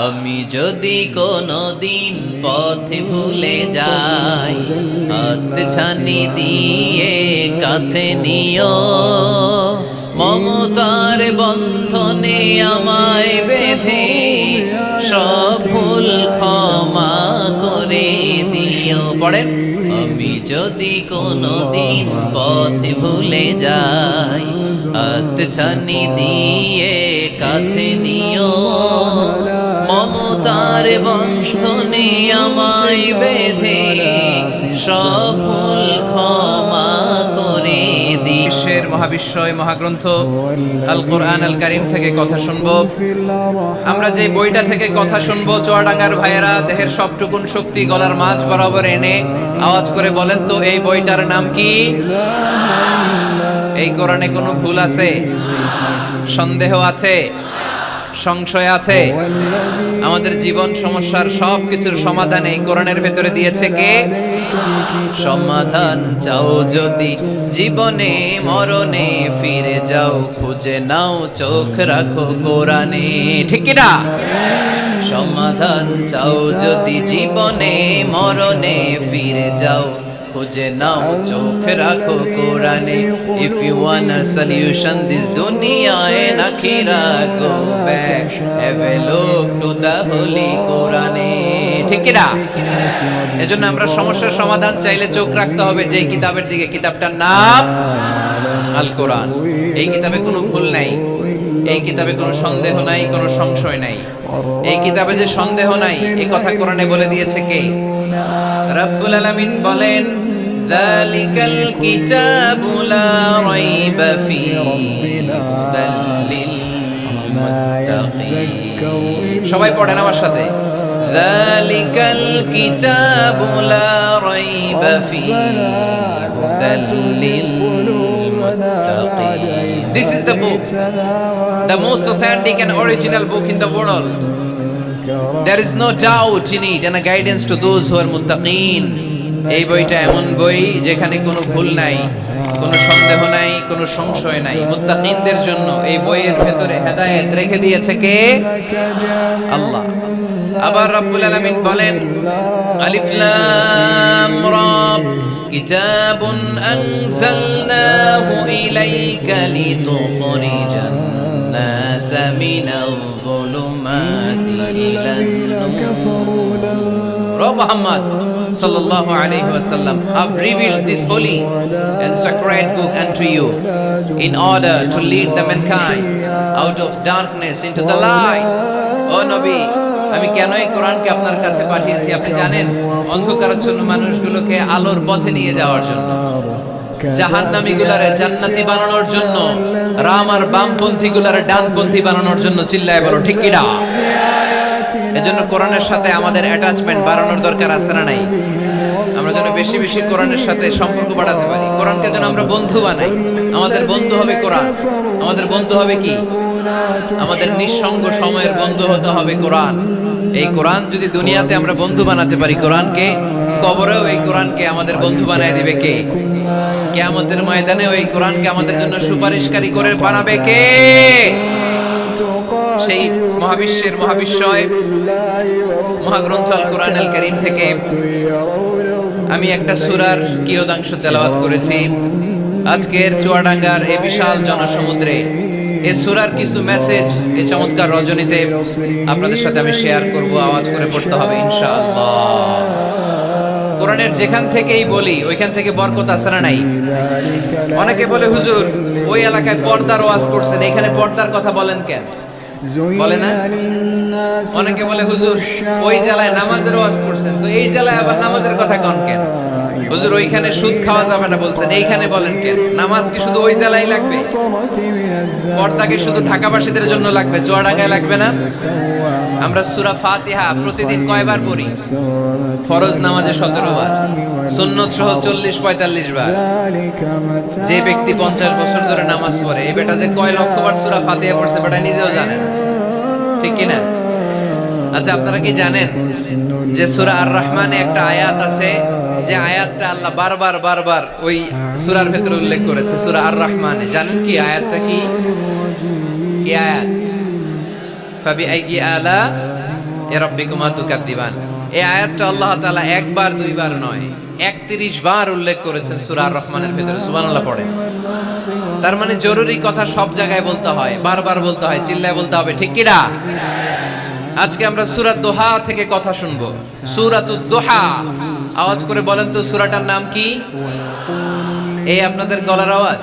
আমি যদি কোনদিন পথে ভুলে যাই, হাতছানি দিয়ে কাছে নিও, মমতার বন্ধনে আমায় বেঁধে সব ভুল ক্ষমা করে দিও। পড়েন, আমি যদি কোনদিন পথে ভুলে যাই, হাতছানি দিয়ে কাছে নিও, মমতার বন্ধনে আমায় বেঁধে সব ভুল ক্ষমা করে দি। বিশ্বের মহাবিশ্বয় মহাগ্রন্থ আল কোরআন আল কারীম থেকে কথা শুনবো। আমরা যে বইটা থেকে কথা শুনবো, চুয়াডাঙ্গার ভাইয়েরা দেহের সবটুকুন শক্তি গলার মাঝ বরাবর এনে আওয়াজ করে বলেন তো, এই বইটার নাম কি? এই কোরআনে কোনো ভুল আছে? সন্দেহ আছে? সংশয় আছে? আমাদের জীবন সমস্যার সব কিছুর সমাধান এই কোরআনের ভেতরে দিয়েছে কে? সমাধান চাও যদি জীবনে মরণে, ফিরে যাও খুঁজে নাও, চোখ রাখো কোরআনে। ঠিক কি না? সমাধান চাও যদি জীবনে মরণে, ফিরে যাও খুঁজে নাও, চোখ রাখো কোরআনে। If you want a solution this dunya and akhirah, go back, have a look to the holy Quran. ঠিক কি না? এজন্য আমরা সমস্যার সমাধান চাইলে চোখ রাখতে হবে যেই কিতাবের দিকে। কিতাবটার নাম আল কোরআন। এই কিতাবে কোনো ভুল নাই, এই কিতাবে কোনো সন্দেহ নাই, কোনো সংশয় নাই। এই কিতাবে যে সন্দেহ নাই, এই কথা কোরআনে বলে দিয়েছে কে? রব্বুল আলামিন বলেন, যালিকাল কিতাবু লা রাইবা ফীহি হুদাল লিল মুত্তাকিন। সবাই পড়েন আমার সাথে, যালিকাল কিতাবু লা রাইবা ফীহি হুদাল লিল মুত্তাকিন। This is the book, the most authentic and original book in the world. There is no doubt in it and a guidance to those who are muttaqin. এই বইটা এমন বই যেখানে কোনো ভুল নাই, কোনো সন্দেহ নাই, কোনো সংশয় নাই। মুত্তাকিনদের জন্য এই বইয়ের ভেতরে হেদায়েত রেখে দিয়েছে কে? আল্লাহ। আবার রব্বুল আলামিন বলেন, আলিফ লাম রা, কিতাবুন আনজালনাহু ইলাইকা লিতুখরিজান নাসা মিনাল যুলুমাতি ইলান নূর। Muhammad sallallahu alayhi wa sallam, I've revealed this holy and sacred book unto you in order to lead the mankind out of darkness into the light. O Nabi, আমি কেন এই কোরআনকে আপনার কাছে পাঠিয়েছি আপনি জানেন? অন্ধকারাচ্ছন্ন মানুষগুলোকে আলোর পথে নিয়ে যাওয়ার জন্য, জাহান্নামীগুলারে জান্নাতি বানানোর জন্য, রাম আর বামপন্থীগুলারে ডানপন্থী বানানোর জন্য। চিল্লায় বলো ঠিক কি না? এজন্য কোরআনের সাথে আমাদের অ্যাটাচমেন্ট বাড়ানোর দরকার আছে না নাই? আমরা যেন বেশি বেশি কোরআনের সাথে সম্পর্ক বাড়াতে পারি, কোরআনকে যেন আমরা বন্ধু বানাই। আমাদের বন্ধু হবে কোরআন। আমাদের বন্ধু হবে কি? আমাদের নিঃসঙ্গ সময়ের বন্ধু হতে হবে কোরআন। এই কোরআন যদি দুনিয়াতে আমরা বন্ধু বানাতে পারি কোরআনকে, কবরেও এই কোরআনকে আমাদের বন্ধু বানায় দিবে কে? কিয়ামতের ময়দানে ওই কোরআনকে আমাদের জন্য সুপারিশকারী করে বানাবে কে? সেই মহাবিশ্বের মহাবিশ্বয় মহাগ্রন্থ আল কোরআন আল কারীম থেকে আমি একটা সূরার কিয়দাংশ তেলাওয়াত করেছি। আজকের চুয়াডাঙ্গার এই বিশাল জনসমুদ্রে এই সূরার কিছু মেসেজ এই চমৎকার রজনীতে আপনাদের সাথে আমি শেয়ার করব। আওয়াজ করে পড়তে হবে ইনশাআল্লাহ। কোরআনের যেখান থেকেই বলি ওইখান থেকে বরকত আছে না নাই? অনেকে বলে, হুজুর ওই এলাকায় পর্দার ওয়াজ করছেন, এখানে পর্দার কথা বলেন কেন? বলে না? অনেকে বলে, হুজুর ওই জেলায় নামাজের ওয়াজ করছেন, তো এই জেলায় আবার নামাজের কথা কোন কেন? হুজুর ওইখানে সুদ খাওয়া যাবে না বলছেন, এইখানে বলেন কেন? নামাজ কি শুধু ওই জেলায় লাগবে? পর্দা কি শুধু ঢাকাবাসীদের জন্য লাগবে, চুয়াডাঙ্গায় লাগবে না? আমরা সূরা ফাতিহা প্রতিদিন কয়বার পড়ি? ফরজ নামাজে 17 বার, সুন্নত সহ 40-45 বার। যে ব্যক্তি 50 বছর ধরে নামাজ পড়ে, এই বেটা যে কয় লক্ষ বার সূরা ফাতিহা পড়ছে বেটা নিজেও জানে না। ঠিক কি না? আচ্ছা, আপনারা কি জানেন যে সূরা আর রহমানে একটা আয়াত আছে, যে আয়াতটা আল্লাহ বারবার ওই সূরার ভেতরে উল্লেখ করেছে, সূরা আর রহমানে। জানেন কি আয়াতটা? কি আয়াত? ফাবিআইয়ি আলা রাব্বিকুমা তুকাদ্দিবান। এই আয়াতটা আল্লাহ তাআলা একবার দুইবার নয় 31 বার উল্লেখ করেছেন সূরা আর রহমানের ভিতরে। সুবহানাল্লাহ পড়ে। তার মানে জরুরি কথা সব জায়গায় বলতে হয়, বারবার বলতে হয়, চিল্লায় বলতে হবে, ঠিক কি না? আজকে আমরা সূরা দোহা থেকে কথা শুনবো। সূরাতুদ দোহা, আওয়াজ করে বলেন তো সূরাটার নাম কি? এই আপনাদের গলার আওয়াজ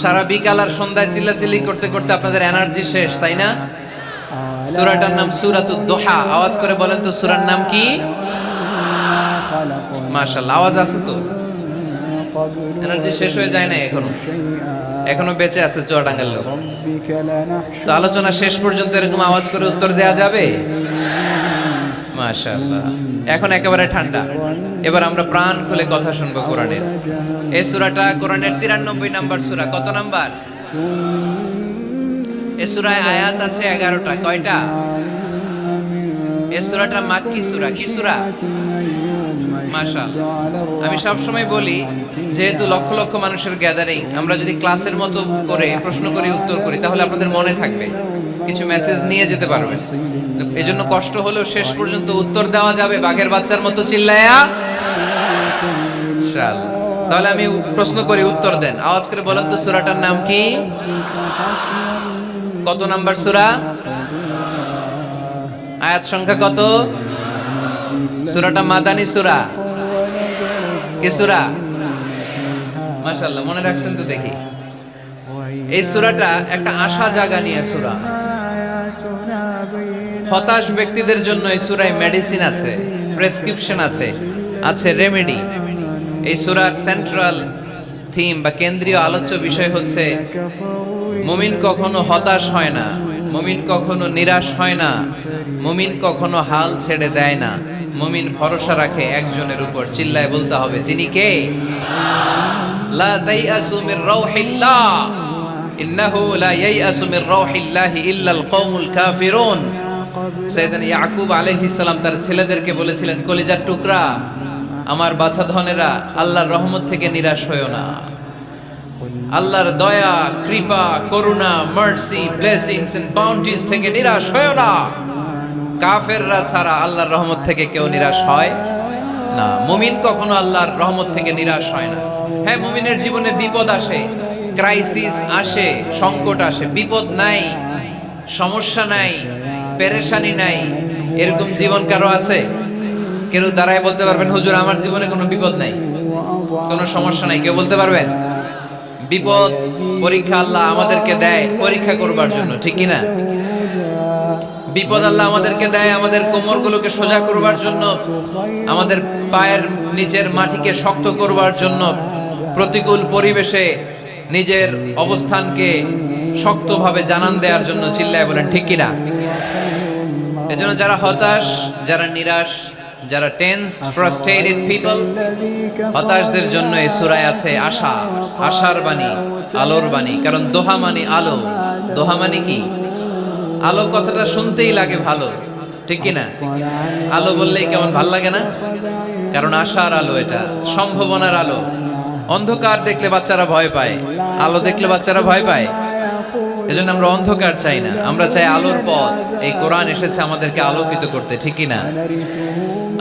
সারা বিকাল আর সন্ধ্যায় চিল্লাচিল্লি করতে করতে আপনাদের এনার্জি শেষ, তাই না? সূরাটার নাম সূরাতুদ দোহা। আওয়াজ করে বলেন তো সূরার নাম কি? মাশাআল্লাহ, আওয়াজ আছে তো? এনার্জি শেষ হয়ে যায় না এখনো বেঁচে আছে চুয়াডাঙ্গার লোক। তো আলোচনা শেষ পর্যন্ত এরকম আওয়াজ করে উত্তর দেয়া যাবে? মাশাআল্লাহ, এখন একেবারে ঠান্ডা। এবার আমরা প্রাণ খুলে কথা শুনবো কোরআনের। এই সূরাটা কোরআনের 93 নাম্বার সূরা। কত নাম্বার? এই সূরায় আয়াত আছে 11টা। কয়টা? এই সূরাটা মাক্কি সূরা। কি সূরা? মাশাআল্লাহ। আমি সব সময় বলি, যেহেতু লক্ষ লক্ষ মানুষের গ্যাদারিং, আমরা যদি ক্লাসের মতো করে প্রশ্ন করি, উত্তর করি, তাহলে আপনাদের মনে থাকবে, কিছু মেসেজ নিয়ে যেতে পারবেন। এজন্য কষ্ট হলেও শেষ পর্যন্ত উত্তর দেওয়া যাবে বাঘের বাচ্চার মতো চিল্লায়া ইনশাআল্লাহ। তাহলে আমি প্রশ্ন করি, উত্তর দেন। আওয়াজ করে বলেন তো সূরাটার নাম কি? কত নাম্বার সূরা? আয়াত সংখ্যা কত? সূরাটা মাদানী সূরা। কি সূরা? মাশাআল্লাহ, মনে রাখছেন তো দেখি। এই সূরাটা একটা আশা জাগা নিয়ে সূরা। হতাশ ব্যক্তিদের জন্য এই সূরায় মেডিসিন আছে, প্রেসক্রিপশন আছে, আছে রেমেডি। এই সূরার সেন্ট্রাল থিম বা কেন্দ্রীয় আলোচ্য বিষয় হচ্ছে মুমিন কখনো হতাশ হয় না, মুমিন কখনো নিরাশ হয় না, মুমিন কখনো হাল ছেড়ে দেয় না। মুমিন ভরসা রাখে একজনের উপর। চিল্লায় বলতে হবে, তিনি কে? লা তাইয়াসু মির রাউহিল্লাহ ইন্নাহু লা ইয়াইয়াসু মির রাউহিল্লাহি ইল্লাল কওমুল কাফিরুন। সাইয়েদনা ইয়াকুব আলাইহিস সালাম তার ছেলেদেরকে বলেছিলেন, কলিজার টুকরা, আমার বাছাধনেরা, আল্লাহর রহমত থেকে নিরাশ হয়ো না। আল্লাহর দয়া, কৃপা, করুণা, মার্সি, ব্লেসিংস এন্ড বাউন্টিজ থেকে নিরাশ হয়ো না। কাফেররা ছাড়া আল্লাহর রহমত থেকে কেউ নিরাশ হয় না। মুমিন কখনো আল্লাহর রহমত থেকে নিরাশ হয় না। হ্যাঁ, মুমিনের জীবনে বিপদ আসে, ক্রাইসিস আসে, সংকট আসে। বিপদ নাই, সমস্যা নাই, পেরেশানি নাই, এরকম জীবন কারো আছে? কেউ দাঁড়ায় বলতে পারবেন, হুজুর আমার জীবনে কোনো বিপদ নাই, কোনো সমস্যা নাই? কেউ বলতে পারবেন? বিপদ, পরীক্ষা আল্লাহ আমাদেরকে দেয় পরীক্ষা করবার জন্য, ঠিক কি না? বিপদ আল্লাহ আমাদেরকে দেয় আমাদের কোমরগুলোকে সোজা করবার জন্য, আমাদের পায়ের নিচের মাটিকে শক্ত করবার জন্য, প্রতিকূল পরিবেশে নিজের অবস্থানকে শক্তভাবে জানান দেওয়ার জন্য। চিল্লায় বলেন ঠিক কি না? এজন্য যারা হতাশ, যারা নিরাশ, যারা টেন্সড, ফ্রাস্ট্রেটেড পিপল, হতাশদের জন্য এই সূরায় আছে আশা, আশার বাণী, আলোর বাণী। কারণ দোহা মানে আলো। দোহা মানে কি? আলো কথাটা শুনতেই লাগে ভালো, ঠিক কি না? আলো বললেই কেমন ভাল লাগে না? কারণ আশার আলো, এটা সম্ভাবনার আলো। অন্ধকার দেখলে বাচ্চারা ভয় পায়, আলো দেখলে বাচ্চারা ভয় পায়। এজন্য আমরা অন্ধকার চাই না, আমরা চাই আলোর পথ। এই কোরআন এসেছে আমাদেরকে আলোকিত করতে, ঠিক কি না?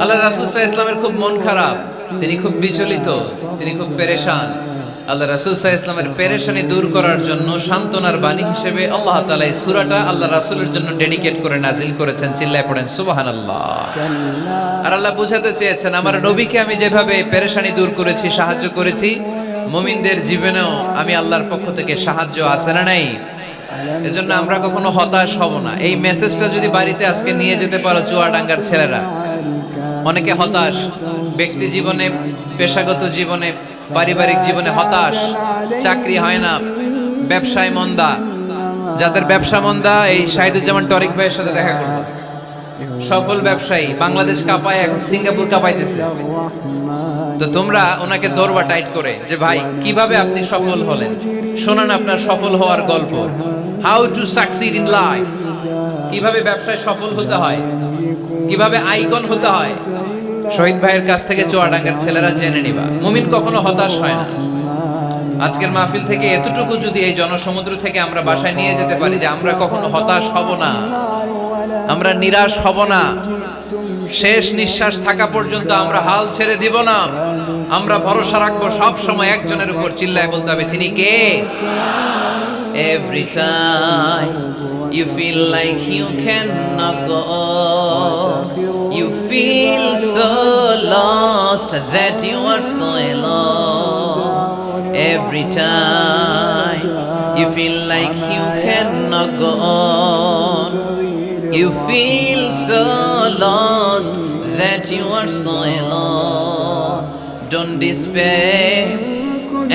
আল্লাহ রাসূল সাল্লাল্লাহু আলাইহি ওয়াসাল্লামের খুব মন খারাপ, তিনি খুব বিচলিত, তিনি খুব পেরেশান। আল্লাহ রাসূল সাল্লাল্লাহু আলাইহি ওয়াসাল্লামের পেরেশানি দূর করার জন্য সান্ত্বনার বাণী হিসেবে আল্লাহ তাআলা এই সূরাটা আল্লাহ রাসূলের জন্য ডেডিকেট করে নাজিল করেছেন। চিল্লায় পড়েন সুবহানাল্লাহ। আর আল্লাহ বুঝাতে চেয়েছেন, আমার নবীকে আমি যেভাবে পেরেশানি দূর করেছি, সাহায্য করেছি, মুমিনদের জীবনেও আমি আল্লাহর পক্ষ থেকে সাহায্য আছে না নাই? এজন্য আমরা কখনো হতাশ হব না। এই মেসেজটা যদি বাড়িতে আজকে নিয়ে যেতে পারো চুয়াডাঙ্গার ছেলেরা, অনেকে হতাশ ব্যক্তি জীবনে, পেশাগত জীবনে, পারিবারিক জীবনে হতাশ, চাকরি হয় না, ব্যবসায় মন্দা। যাদের ব্যবসা মন্দা, এই শাহিদুজ্জামান টরিক ভাইয়ের সাথে দেখা করবো। সফল ব্যবসায়ী, বাংলাদেশ কাঁপায়, এখন সিঙ্গাপুর কাঁপাইতেছে। তো তোমরা ওনাকে ধরবা টাইট করে, যে ভাই কিভাবে আপনি সফল হলেন, শোনান আপনার সফল হওয়ার গল্প। How to succeed in life, কিভাবে ব্যবসায় সফল হতে হয়, কিভাবে আইকন হতে হয়। শহীদ ভাইয়ের কাছ থেকে চুয়াডাঙ্গার ছেলেরা জেনে নিবা। মুমিন কখনো হতাশ হয় না। আজকের মাহফিল থেকে এতটুকু যদি এই জনসমুদ্র থেকে আমরা বাসায় নিয়ে যেতে পারি যে আমরা কখনো হতাশ হব না, আমরা নিরাশ হব না, শেষ নিঃশ্বাস থাকা পর্যন্ত আমরা হাল ছেড়ে দিব না, আমরা ভরসা রাখবো সব সময় একজনের উপর, চিল্লায় বলতে হবে তিনি কে? Every time you feel like you cannot go on, you feel so lost that you are so alone. Every time you feel like you cannot go on, you feel so lost that you are so alone. Don't despair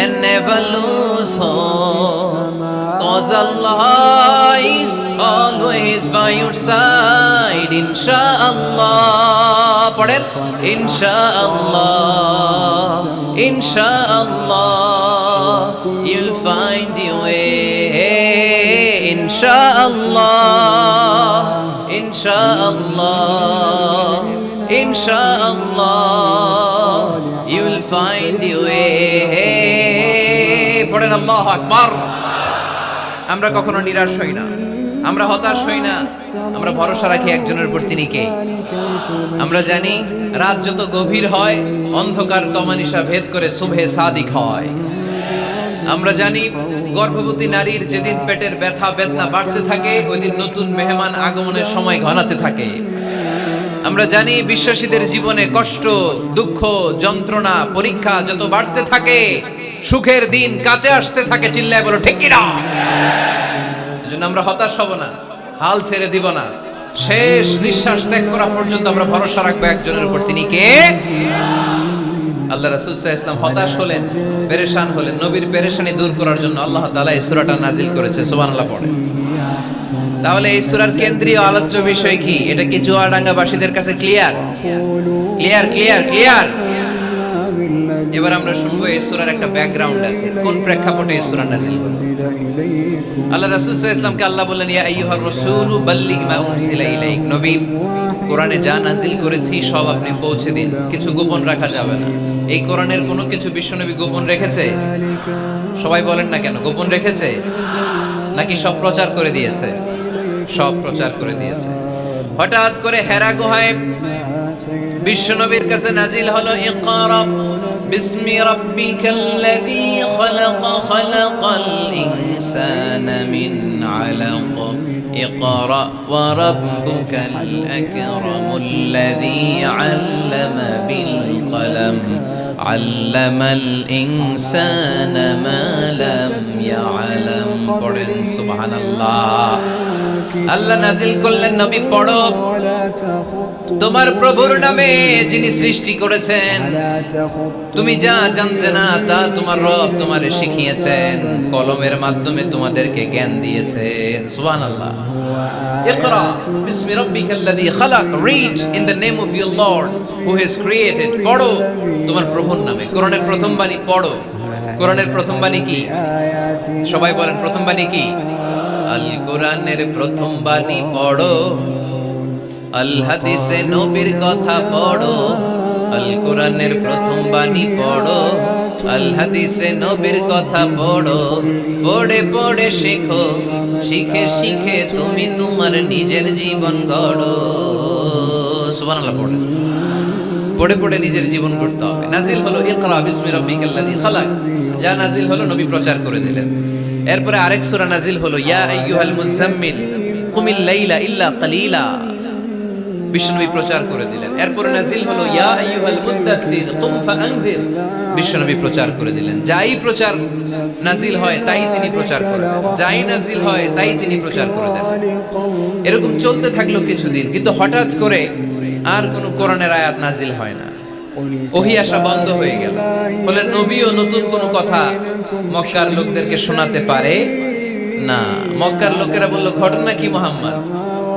and never lose hope, 'cause Allah is always by your side. Inshallah, পড়েন, Inshallah, Inshallah, you'll find your way. Inshallah, Inshallah, Inshallah, you'll find your way. পড়েন আল্লাহু আকবার। আমরা কখনো নিরাশ হই না, আমরা হতাশ হই না, আমরা ভরসা রাখি একজনের উপর, তিনি কে? আমরা জানি রাত যত গভীর হয় অন্ধকার তমানিসা ভেদ করে সুবহে সাদিক হয়। আমরা জানি গর্ভবতী নারীর যেদিন পেটের ব্যথা বেদনা বাড়তে থাকে ওই দিন নতুন মেহমান আগমনের সময় ঘনাতে থাকে। আমরা জানি বিশ্বাসীদের জীবনে কষ্ট, দুঃখ, যন্ত্রণা, পরীক্ষা যত বাড়তে থাকে সুখের দিন কাছে আসতে থাকে। চিল্লায় বলো ঠিক কিনা? এজন্য আমরা হতাশ হব না, হাল ছেড়ে দিব না, শেষ নিঃশ্বাস ত্যাগ করা পর্যন্ত আমরা ভরসা রাখবো একজনের উপর, তিনি কে? আল্লাহ রাসূল সাল্লাল্লাহু আলাইহি ওয়াসাল্লাম হতাশ হলেন, পেরেশান হলেন, নবীর পেরেশানি দূর করার জন্য আল্লাহ তাআলা এই সূরাটা নাজিল করেছে। সুবহানাল্লাহ পড়ে। তাহলে এই সূরার কেন্দ্রীয় আলোচ্য বিষয় কি? এটা কি চুয়াডাঙ্গাবাসীদের কাছে ক্লিয়ার? Clear clear clear. এবার আমরা শুনবো এই সূরার একটা ব্যাকগ্রাউন্ড আছে, কোন প্রেক্ষাপটে এই সূরা নাজিল হয়েছে। আল্লাহ রাসূল সাল্লাল্লাহু আলাইহি ওয়াসাল্লামকে আল্লাহ বললেন, ইয়া আইয়ুহার রাসূলু বাল্লিগ মা উনজিলা ইলাইক, নবী কোরআনে যা নাজিল করেছি সব আপনি পৌঁছে দিন, কিছু গোপন রাখা যাবে না। এই কোরআনের কোনো কিছু বিশ্বনবী গোপন রেখেছে? সবাই বলেন না কেন, গোপন রেখেছে নাকি সব প্রচার করে দিয়েছে? সব প্রচার করে দিয়েছে। হঠাৎ করে হেরা গুহায় বিশ্বনবীর কাছে নাজিল হলো, ইকরা বিসমি রাব্বিকাল্লাযী খালাক, খালাকাল ইনসানা মিন আলাক, ইকরা ওয়া রাব্বুকাল আকরামুল্লাযী আল্লামা বিল কলম, আল্লামাল ইনসানা মা লাম ইয়ালাম। পড়েন সুবহানাল্লাহ। আল্লাহ নাজিল করলেন, নবী পড়ো, তোমার প্রভুর নামে যিনি সৃষ্টি করেছেন, তুমি যা জানতে না তা তোমার রব তোমারে শিখিয়েছেন, কলমের মাধ্যমে তোমাদেরকে জ্ঞান দিয়েছেন। সুবহানাল্লাহ। ইকরা বিসমি রাব্বিকাল্লাযী খালাক, read in the name of your lord who has created. পড়ো তোমার প্রভুর নামে। কোরআনের প্রথম বাণী পড়ো। কোরআনের প্রথম বাণী কি? সবাই বলেন, প্রথম বাণী কি? আল কোরআনের প্রথম বাণী পড়ো, আল হাদিসে নবীর কথা পড়ো। আল কোরআনের প্রথম বাণী পড়ো, আল হাদিসে নবীর কথা পড়ো। পড়ে পড়ে শেখো, শিখে শিখে তুমি তোমার নিজের জীবন গড়ো। সুবহানাল্লাহ। পড়ে পড়ে পড়ে নিজের জীবন গড়তে হবে। নাজিল হলো ইকরা বিসমি রাব্বিকাল্লাযী খালাক, যা নাজিল হলো নবী প্রচার করে দিলেন। এরপরে আরেক সূরা নাজিল হলো, ইয়া আইয়ুহাল মুযাম্মিল কুমিল লাইলা ইল্লা কালিলা, বিশ্বনবী প্রচার করে দিলেন। এরপরে নাজিল হলো, ইয়া আইয়ুহাল মুদ্দাসসির কুম ফাআনজির, বিশ্বনবী প্রচার করে দিলেন। যাই প্রচার নাজিল হয় তাই তিনি প্রচার করে দেন, যাই নাজিল হয় তাই তিনি প্রচার করে দেন। এরকম চলতে থাকলো কিছুদিন, কিন্তু হঠাৎ করে আর কোনো কোরআনের আয়াত নাজিল হয় না, ওহী আসা বন্ধ হয়ে গেল। ফলে নবীও নতুন কোনো কথা মক্কার লোকদেরকে শোনাতে পারে না। মক্কার লোকেরা বলল, ঘটনা কি মুহাম্মদ,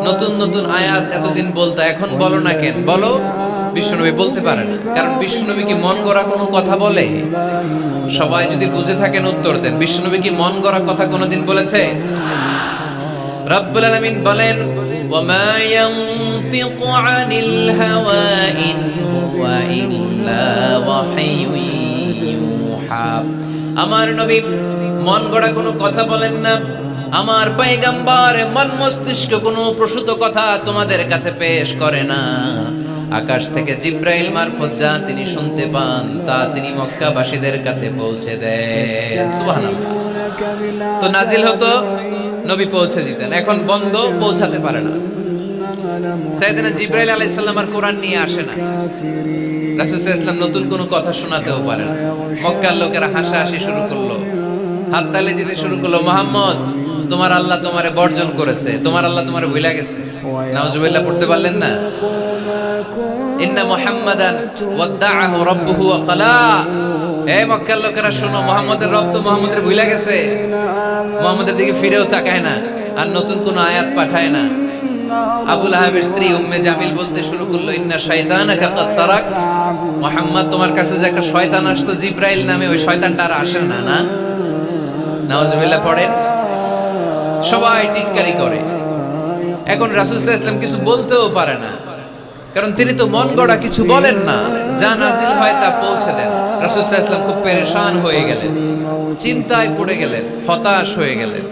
নতুন নতুন আয়াত এতদিন বলতা, এখন বলো না কেন? বলো। বিশ্বনবী বলতে পারে না, কারণ বিশ্বনবী কি মন গড়া কোনো কথা বলে? সবাই যদি বুঝে থাকেন উত্তর দেন, বিশ্বনবী কি মন গড়া কথা কোনোদিন বলেছে? রব্বুল আলামিন বলেন, ওয়ামা ইয়ানতিকু আনিল হাওয়া ইন হুয়া ইল্লা ওয়াহয়ুন ইউহা আমার নবী মন গড়া কোনো কথা বলেন না। আমার পয়গম্বর মন মস্তিষ্ক কোনো প্রসূত কথা তোমাদের কাছে পেশ করে না। আকাশ থেকে জিব্রাইল মারফত যা তিনি শুনতে পান তা তিনি মক্কাবাসীদের কাছে পৌঁছে দেন। সুবহানাল্লাহ। তো নাজিল হতো, নবী পৌঁছে দিতেন। এখন বন্ধ, পৌঁছাতে পারে না। সাইয়েদনা জিব্রাইল আলাইহিস সালাম আর কোরআন নিয়ে আসে না। রাসূল সাল্লাল্লাহু আলাইহি ওয়াসাল্লাম নতুন কোনো কথা শোনাতেও পারে না। মক্কার লোকেরা হাসাহাসি শুরু করলো, হাততালি দিতে শুরু করলো। মুহাম্মদ, তোমার আল্লাহ তোমারে বর্জন করেছে, তোমার আল্লাহ তোমারে ভুলে গেছে। নাউজুবিল্লাহ পড়তে পারলেন না? ইন্না মুহাম্মাদান ওয়াদাআহু রাব্বুহু ওয়া ক্বালা। এই মক্কার লোকেরা শোনো, মুহাম্মদের রব তো মুহাম্মদের ভুলে গেছে, মুহাম্মদের দিকে ফিরেও তাকায় না, আর নতুন কোন আয়াত পাঠায় না। আবু লাহাবের স্ত্রী উম্মে জামিল বলতে শুরু করলো, ইন্না শাইতানাকা কাদ তারাক। মুহাম্মদ, তোমার কাছে যে একটা শয়তান আসতো জিব্রাইল নামে, ওই শয়তানটা আর আসে না। না, নাউজুবিল্লাহ পড়েন। সবাই টিটকারি করে। এখন রাসূল সাল্লাল্লাহু আলাইহি ওয়াসাল্লাম কিছু বলতেও পারে না, কারণ তিনি তো মন গড়া কিছু বলেন না, যা নাজিল হয় তা পৌঁছে দেন। রাসূল সাল্লাল্লাহু আলাইহি ওয়াসাল্লাম খুব পেরেশান হয়ে গেলেন, চিন্তায় পড়ে গেলেন, হতাশ হয়ে গেলেন।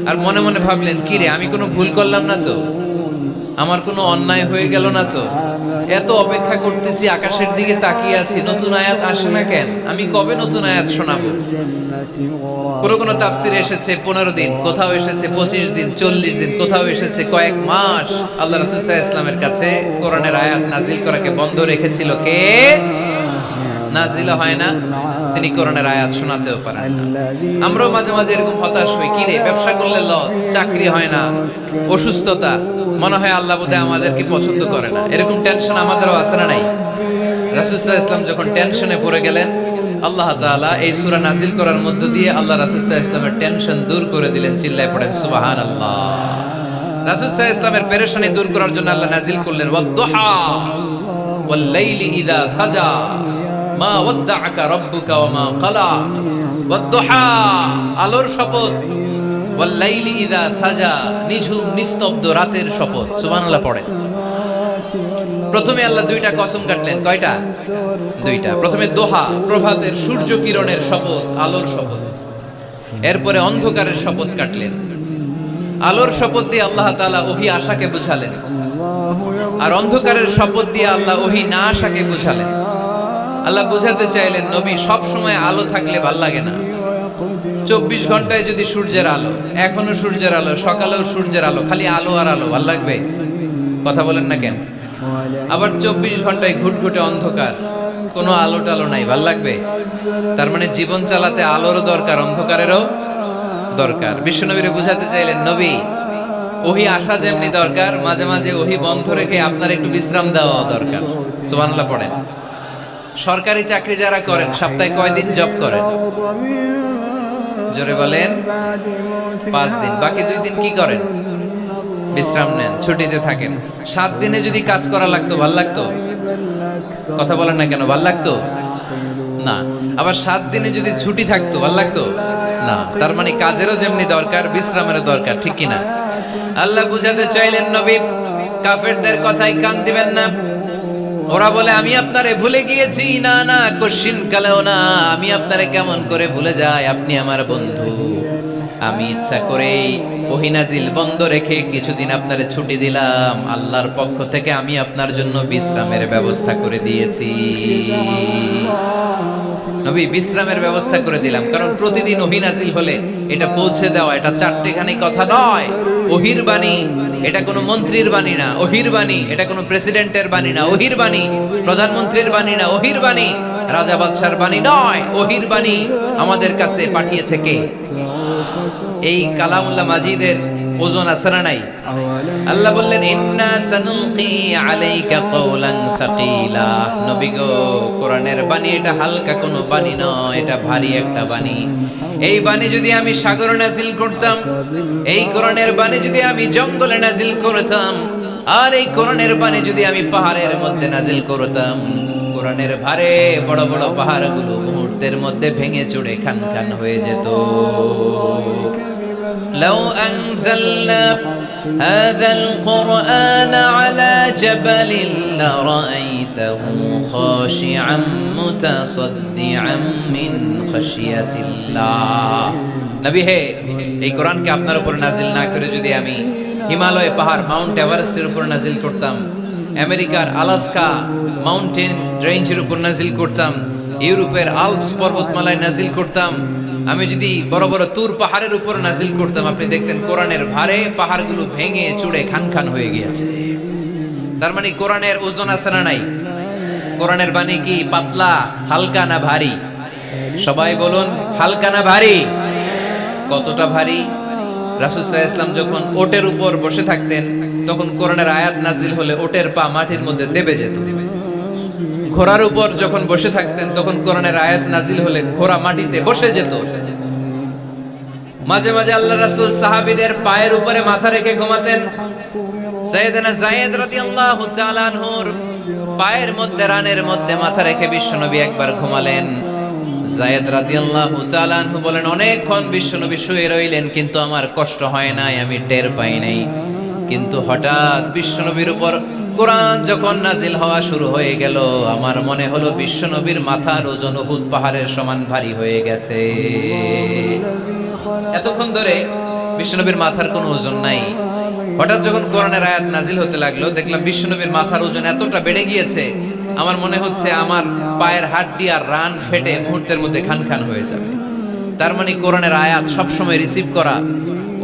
আর মনে মনে ভাবলেন, কি রে, আমি কোনো ভুল করলাম না তো? আমার কোনো অন্যায় হয়ে গেল না তো? এত অপেক্ষা করতেছি, আকাশের দিকে তাকিয়ে আছি, নতুন আয়াত আসে না কেন? আমি কবে নতুন আয়াত শোনাবো? কোন তাফসিরে এসেছে 15 দিন, কোথাও এসেছে 25 দিন, 40 দিন, কোথাও এসেছে কয়েক মাস। আল্লাহ রাসূল সাল্লাল্লাহু আলাইহি ওয়াসাল্লামের কাছে কোরআনের আয়াত নাজিল করাকে বন্ধ রেখেছিল কে? নাজিল হয় না, তিনি কোরআনের আয়াত শোনাতেও পারেন না। আমরাও মাঝে মাঝে এরকম হতাশ হই, কি রে, ব্যবসা করলে লস, চাকরি হয় না, অসুস্থতা, মনে হয় আল্লাহ বোধহয় আমাদেরকে পছন্দ করে না। এরকম টেনশন আমাদেরও আছে না নাই? রাসূল সাল্লাল্লাহু আলাইহি ওয়াসাল্লাম যখন টেনশনে পড়ে গেলেন, আল্লাহ তাআলা এই সূরা নাজিল করার মধ্য দিয়ে আল্লাহ রাসূল সাল্লাল্লাহু আলাইহি ওয়াসাল্লামের টেনশন দূর করে দিলেন। চিল্লায় পড়েন সুবহানাল্লাহ। রাসূল সাল্লাল্লাহু আলাইহি ওয়াসাল্লামের পেরেশানি দূর করার জন্য আল্লাহ নাজিল করলেন, ওয়াদ-দুহা ওয়াল লাইলি ইযা সাজা মা ওয়াদ্দাআকা রাব্বুকা ওয়া মা ক্বালা। ওয়াদ-দুহা, আলোর শপথ, ওয়াল লাইলি ইযা সাজা, নিঝুম নিস্তব্ধ রাতের শপথ। সুবহানাল্লাহ পড়েন। প্রথমে আল্লাহ দুইটা কসম কাটলেন। কয়টা? দুইটা। প্রথমে দোহা, প্রভাতের সূর্য কিরণের শপথ, আলোর শপথ। এরপরে অন্ধকারের শপথ কাটলেন। আলোর শপথ দিয়ে আল্লাহ তাআলা ওহী আশাকে বুঝালেন, আর অন্ধকারের শপথ দিয়ে আল্লাহ ওহী না আশাকে বুঝালেন। আল্লাহ বুঝাতে চাইলেন, নবী, সব সময় আলো থাকলে ভাল লাগে না। 24 ঘন্টায় যদি সূর্যের আলো, এখনো সূর্যের আলো, সকালেও সূর্যের আলো, খালি আলো আর আলো, ভাল লাগবে? কথা বলেন না কেন? আবার 24 ঘন্টায় ঘুটঘুটে অন্ধকার, কোনো আলো টালো নাই, ভাল লাগবে? তার মানে জীবন চালাতে আলোরও দরকার, অন্ধকারেরও দরকার। বিশ্বনবীরে বুঝাতে চাইলেন, নবী, ওহী আসা যেমনি দরকার, মাঝে মাঝে ওহী বন্ধ রেখে আপনার একটু বিশ্রাম দেওয়া দরকার। সুবহানাল্লাহ পড়েন। সরকারি চাকরি যারা করেন, সপ্তাহে কয়দিন জব করেন? জোরে বলেন। 5 দিন। বাকি 2 দিন কি করেন? বিশ্রাম নেন, ছুটিতে থাকেন। 7 দিনে যদি কাজ করা লাগতো, ভাল লাগতো? কথা বলেন না কেন? ভাল লাগতো না। আবার 7 দিনে যদি ছুটি থাকতো, ভাল লাগতো না। তার মানে কাজেরও যেমনি দরকার, বিশ্রামেরও দরকার, ঠিক কিনা? আল্লাহ বুঝাতে চাইলেন, নবী, কাফেরদের কথায় কান দিবেন না। ওরা বলে, আমি আপনারে ভুলে গিয়েছি। না না, কোশ্চিন কালেও না। আমি আপনারে কেমন করে ভুলে যাই? আপনি আমার বন্ধু। আমি ইচ্ছা করেই ওহী নাজিল বন্ধ রেখে কিছুদিন আপনারে ছুটি দিলাম। আল্লাহর পক্ষ থেকে আমি আপনার জন্য বিশ্রামের ব্যবস্থা করে দিয়েছি। নবী, বিশ্রামের ব্যবস্থা করে দিলাম, কারণ প্রতিদিন ওহী নাজিল হলে এটা পৌঁছে দেওয়া, এটা চারটেখানি কথা নয়। ওহীর বাণী, এটা কোনো মন্ত্রীর বাণী না। ওহীর বাণী, এটা কোনো প্রেসিডেন্টের বাণী না। ওহীর বাণী প্রধানমন্ত্রীর বাণী না। ওহীর বাণী রাজা বাদশার বাণী নয়। ওহীর বাণী আমাদের কাছে পাঠিয়েছে কে? এই কালামুল্লাহ মাজিদের ওজন আছে না নাই? আল্লাহ বললেন, ইন্না সানুলকি আলাইকা কাওলান সাকিলা। নবী গো, কোরআনের বাণী এটা হালকা কোনো বাণী নয়, এটা ভারী একটা বাণী। এই বাণী যদি আমি সাগরে নাজিল করতাম, এই কোরআনের বাণী যদি আমি জঙ্গলে নাজিল করতাম, আর এই কোরআনের বাণী যদি আমি পাহাড়ের মধ্যে নাজিল করতাম, কোরআনের ভারে বড় বড় পাহাড়গুলো মুহূর্তের মধ্যে ভেঙে চুরে খান খান হয়ে যেত। لو أنزلنا هذا القرآن على জাবালিন লারাআইতাহু খাশিআম মুতাসাদ্দিআম মিন খাশিয়াতিল্লাহ। নবী হে, এই কোরআনকে আপনার উপর নাজিল না করে যদি আমি হিমালয় পাহাড় মাউন্ট এভারেস্টের উপর নাজিল করতাম, আমেরিকার আলাস্কা মাউন্টেন রেঞ্জের উপর নাজিল করতাম, ইউরোপের আল্পস পর্বতমালায় নাজিল করতাম, আমি যদি বড় বড় তুর পাহাড়ের উপর নাজিল করতাম, আপনি দেখতেন কোরআনের ভারে পাহাড়গুলো ভেঙে চুড়ে খান খান হয়ে গিয়েছে। তার মানে কোরআনের ওজন আছে না নাই? কোরআনের বাণী কি পাতলা, হালকা না ভারী? সবাই বলুন, হালকা না ভারী? কতটা ভারী? রাসূল সাল্লাল্লাহু আলাইহি ওয়াসাল্লাম যখন ওটের উপর বসে থাকতেন, তখন কোরআনের আয়াত নাজিল হলে ওটের পা মাটির মধ্যে দেবে যেত। ঘোড়ার উপর যখন বসে থাকতেন, তখন কোরআনের আয়াত নাজিল হলে ঘোড়া মাটিতে বসে যেত। মাঝে মাঝে আল্লাহ রাসূল সাহাবীদের পায়ের উপরে মাথা রেখে ঘুমাতেন। সাইয়েদনা যায়েদ রাদিয়াল্লাহু তাআলা আনহুর পায়ের মধ্যে, রানের মধ্যে মাথা রেখে বিশ্বনবী একবার ঘুমালেন। যায়েদ রাদিয়াল্লাহু তাআলা আনহু বলেন, অনেকক্ষণ বিশ্বনবী শুয়ে রইলেন, কিন্তু আমার কষ্ট হয় নাই, আমি টের পাই নাই। কিন্তু হঠাৎ বিশ্বনবীর উপর কোরআন যখন নাজিল হওয়া শুরু হয়ে গেল, আমার মনে হলো বিশ্বনবীর মাথার ওজন উহুদ পাহাড়ের সমান ভারী হয়ে গেছে। এতক্ষণ ধরে বিশ্বনবীর মাথার কোনো ওজন নাই। হঠাৎ যখন কোরআনের আয়াত নাজিল হতে লাগলো, দেখলাম বিশ্বনবীর মাথার ওজন এতটা বেড়ে গিয়েছে, আমার মনে হচ্ছে আমার পায়ের হাড্ডি আর রান ফেটে মুহূর্তের মধ্যে খান খান হয়ে যাবে। তার মানে কোরআনের আয়াত সবসময় রিসিভ করা,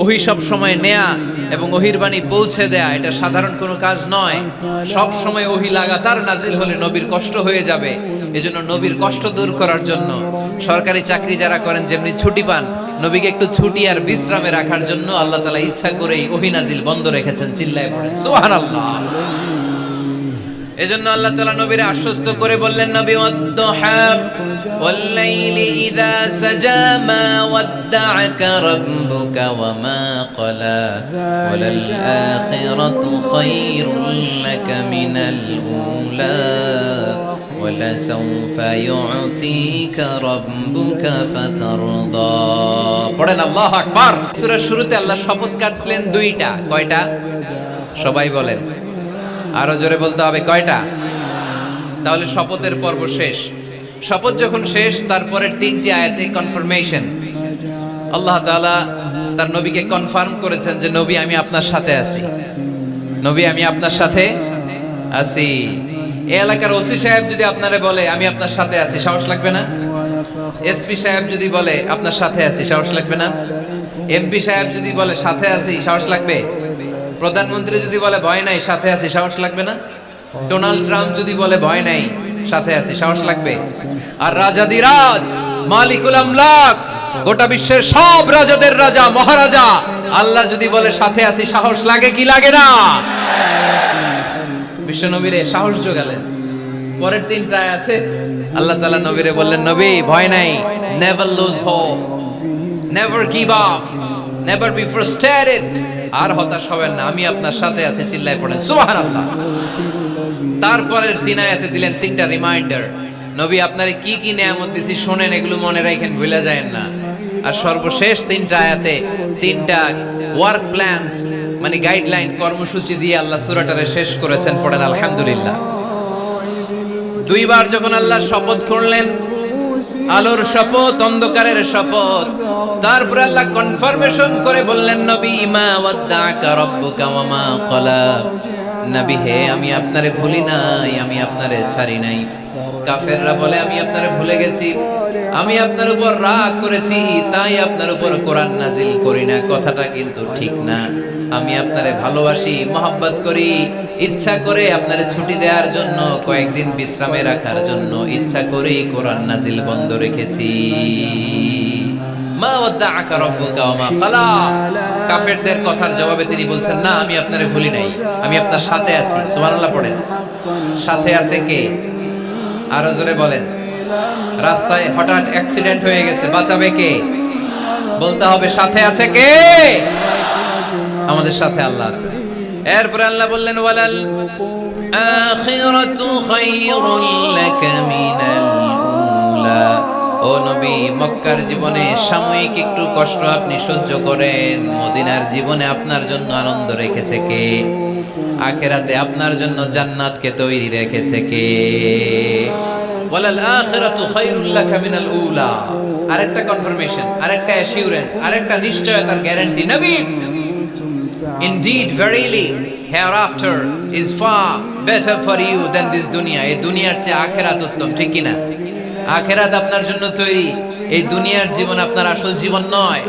ওহী সব সময় নেয়া এবং ওহীর বাণী পৌঁছে দেয়া, এটা সাধারণ কোনো কাজ নয়। সব সময় ওহী লাগাতার নাজিল হলে নবীর কষ্ট হয়ে যাবে। এজন্য নবীর কষ্ট দূর করার জন্য সরকারি চাকরি যারা করেন যেমনি ছুটি পান, নবীকে একটু ছুটি আর বিশ্রামে রাখার জন্য আল্লাহ তাআলা ইচ্ছা করেই ওহী নাজিল বন্ধ রেখেছেন। চিল্লায় পড়েন সুবহানাল্লাহ। এজন্য আল্লাহ তাআলা নবীরে আশ্বস্ত করে বললেন, নবী ওয়াদ-দুহা ওয়াল-লাইলি ইযা সাজা মা ওয়াদ্দা'আকা রাব্বুকা ওয়া মা ক্বালা ওয়ালাল আখিরাতু খায়রুল লাকা মিনাল উলা ওয়ালা সাওফা ইউ'তিকা রাব্বুকা ফাতারদা। পড়েন আল্লাহু আকবার। সূরার শুরুতে আল্লাহ শপথ কাটলেন দুইটা। কয়টা? সবাই বলেন, আরো জোরে বলতে হবে, কয়টা? তাহলে শপথের পর্ব শেষ। শপথ যখন শেষ, তারপরের তিনটি আয়াতে কনফার্মেশন। আল্লাহ তাআলা তার নবীকে কনফার্ম করেছেন যে নবী আমি আপনার সাথে আছি, নবী আমি আপনার সাথে আছি। এই এলাকার ওসি সাহেব যদি আপনারে বলে আমি আপনার সাথে আছি, সাহস লাগবে না? এসপি সাহেব যদি বলে আপনার সাথে আছি, সাহস লাগবে না? এমপি সাহেব যদি বলে সাথে আছি, সাহস লাগবে? প্রধানমন্ত্রী যদি বলে ভয় নাই, সাথে আছি, সাহস লাগবে না? ডোনাল্ড ট্রাম্প যদি বলে ভয় নাই, সাথে আছি, সাহস লাগবে? আর রাজাদিরাজ মালিকুল আমলাক, গোটা বিশ্বের সব রাজাদের রাজা মহারাজা আল্লাহ যদি বলে সাথে আছি, সাহস লাগে কি লাগে না? বিশ্ব নবীরে সাহস যোগালেন। পরের তিনটা আয়াতে আল্লাহ তাআলা নবীরে বললেন, নবী ভয় নাই, never lose hope, never give up, never be frustrated, আর হতাশ হবেন না, আমি আপনার সাথে আছি। চিল্লায় পড়েন সুবহানাল্লাহ। তারপরের তিন আয়াতে দিলেন তিনটা রিমাইন্ডার, নবী আপনারে কি কি নিয়ামত দিছি শুনেন, এগুলো মনে রাখেন, ভুলে যায়েন না। আর সর্বশেষ তিনটা আয়াতে তিনটা ওয়ার্ক প্ল্যানস, মানে গাইডলাইন, কর্মসূচি দিয়ে আল্লাহ সূরাটারে শেষ করেছেন। পড়েন আলহামদুলিল্লাহ। দুইবার যখন আল্লাহ শপথ করলেন, আলোর শপথ, অন্ধকারের শপথ, তারপরে আল্লাহ কনফার্মেশন করে বললেন, নবী মা ওয়াদ্দা'আকা রাব্বুকা ওয়া মা ক্বালা, নবী হে আমি আপনারে ভুলি নাই, আমি আপনারে ছাড়ি নাই। কাফেররা বলে আমি আপনারে ভুলে গেছি, আমি আপনার উপর রাগ করেছি, তাই আপনার উপর কোরআন নাজিল করি না। কথাটা কিন্তু ঠিক না। আমি আপনারে ভালোবাসি, মহব্বত করি, ইচ্ছা করে আপনারে ছুটি দেওয়ার জন্য, কয়েকদিন বিশ্রামে রাখার জন্য ইচ্ছা করে কোরআন নাজিল বন্ধ রেখেছি। মা ওয়াদ্দা'আকা রাব্বুকা ওয়া মা ক্বালা। কাফেরদের কথার জবাবে তিনি বলছেন, না আমি আপনারে ভুলি নাই, আমি আপনার সাথে আছি। সুবহানাল্লাহ পড়েন। সাথে আছে কে? আরো জোরে বলেন। রাস্তায় হঠাৎ অ্যাক্সিডেন্ট হয়ে গেছে, বাঁচাবে কে? বলতে হবে সাথে আছে কে? আমাদের সাথে আল্লাহ আছে। এরপর আল্লাহ বললেন, ওয়ালাল আখিরাতু খায়রুল লাকা মিনাল উলা ও নবী, মক্কার জীবনে সাময়িক একটু কষ্ট আপনি সহ্য করেন, মদিনার জীবনে আপনার জন্য আনন্দ রেখেছে কে? আখিরাতে আপনার জন্য জান্নাতকে তৈরি রেখেছে কে? ওয়ালাল আখিরাতু খায়রুল লাকা মিনাল উলা। আরেকটা কনফার্মেশন, আরেকটা অ্যাসিউরেন্স, আরেকটা নিশ্চয়তার গ্যারান্টি নবী, indeed verily hereafter is far better for you than this dunya. এই দুনিয়ার চেয়ে আখিরাত উত্তম, ঠিক কি না? আখিরাত আপনার জন্য তৈরি, এই দুনিয়ার জীবন আপনার আসল জীবন নয়।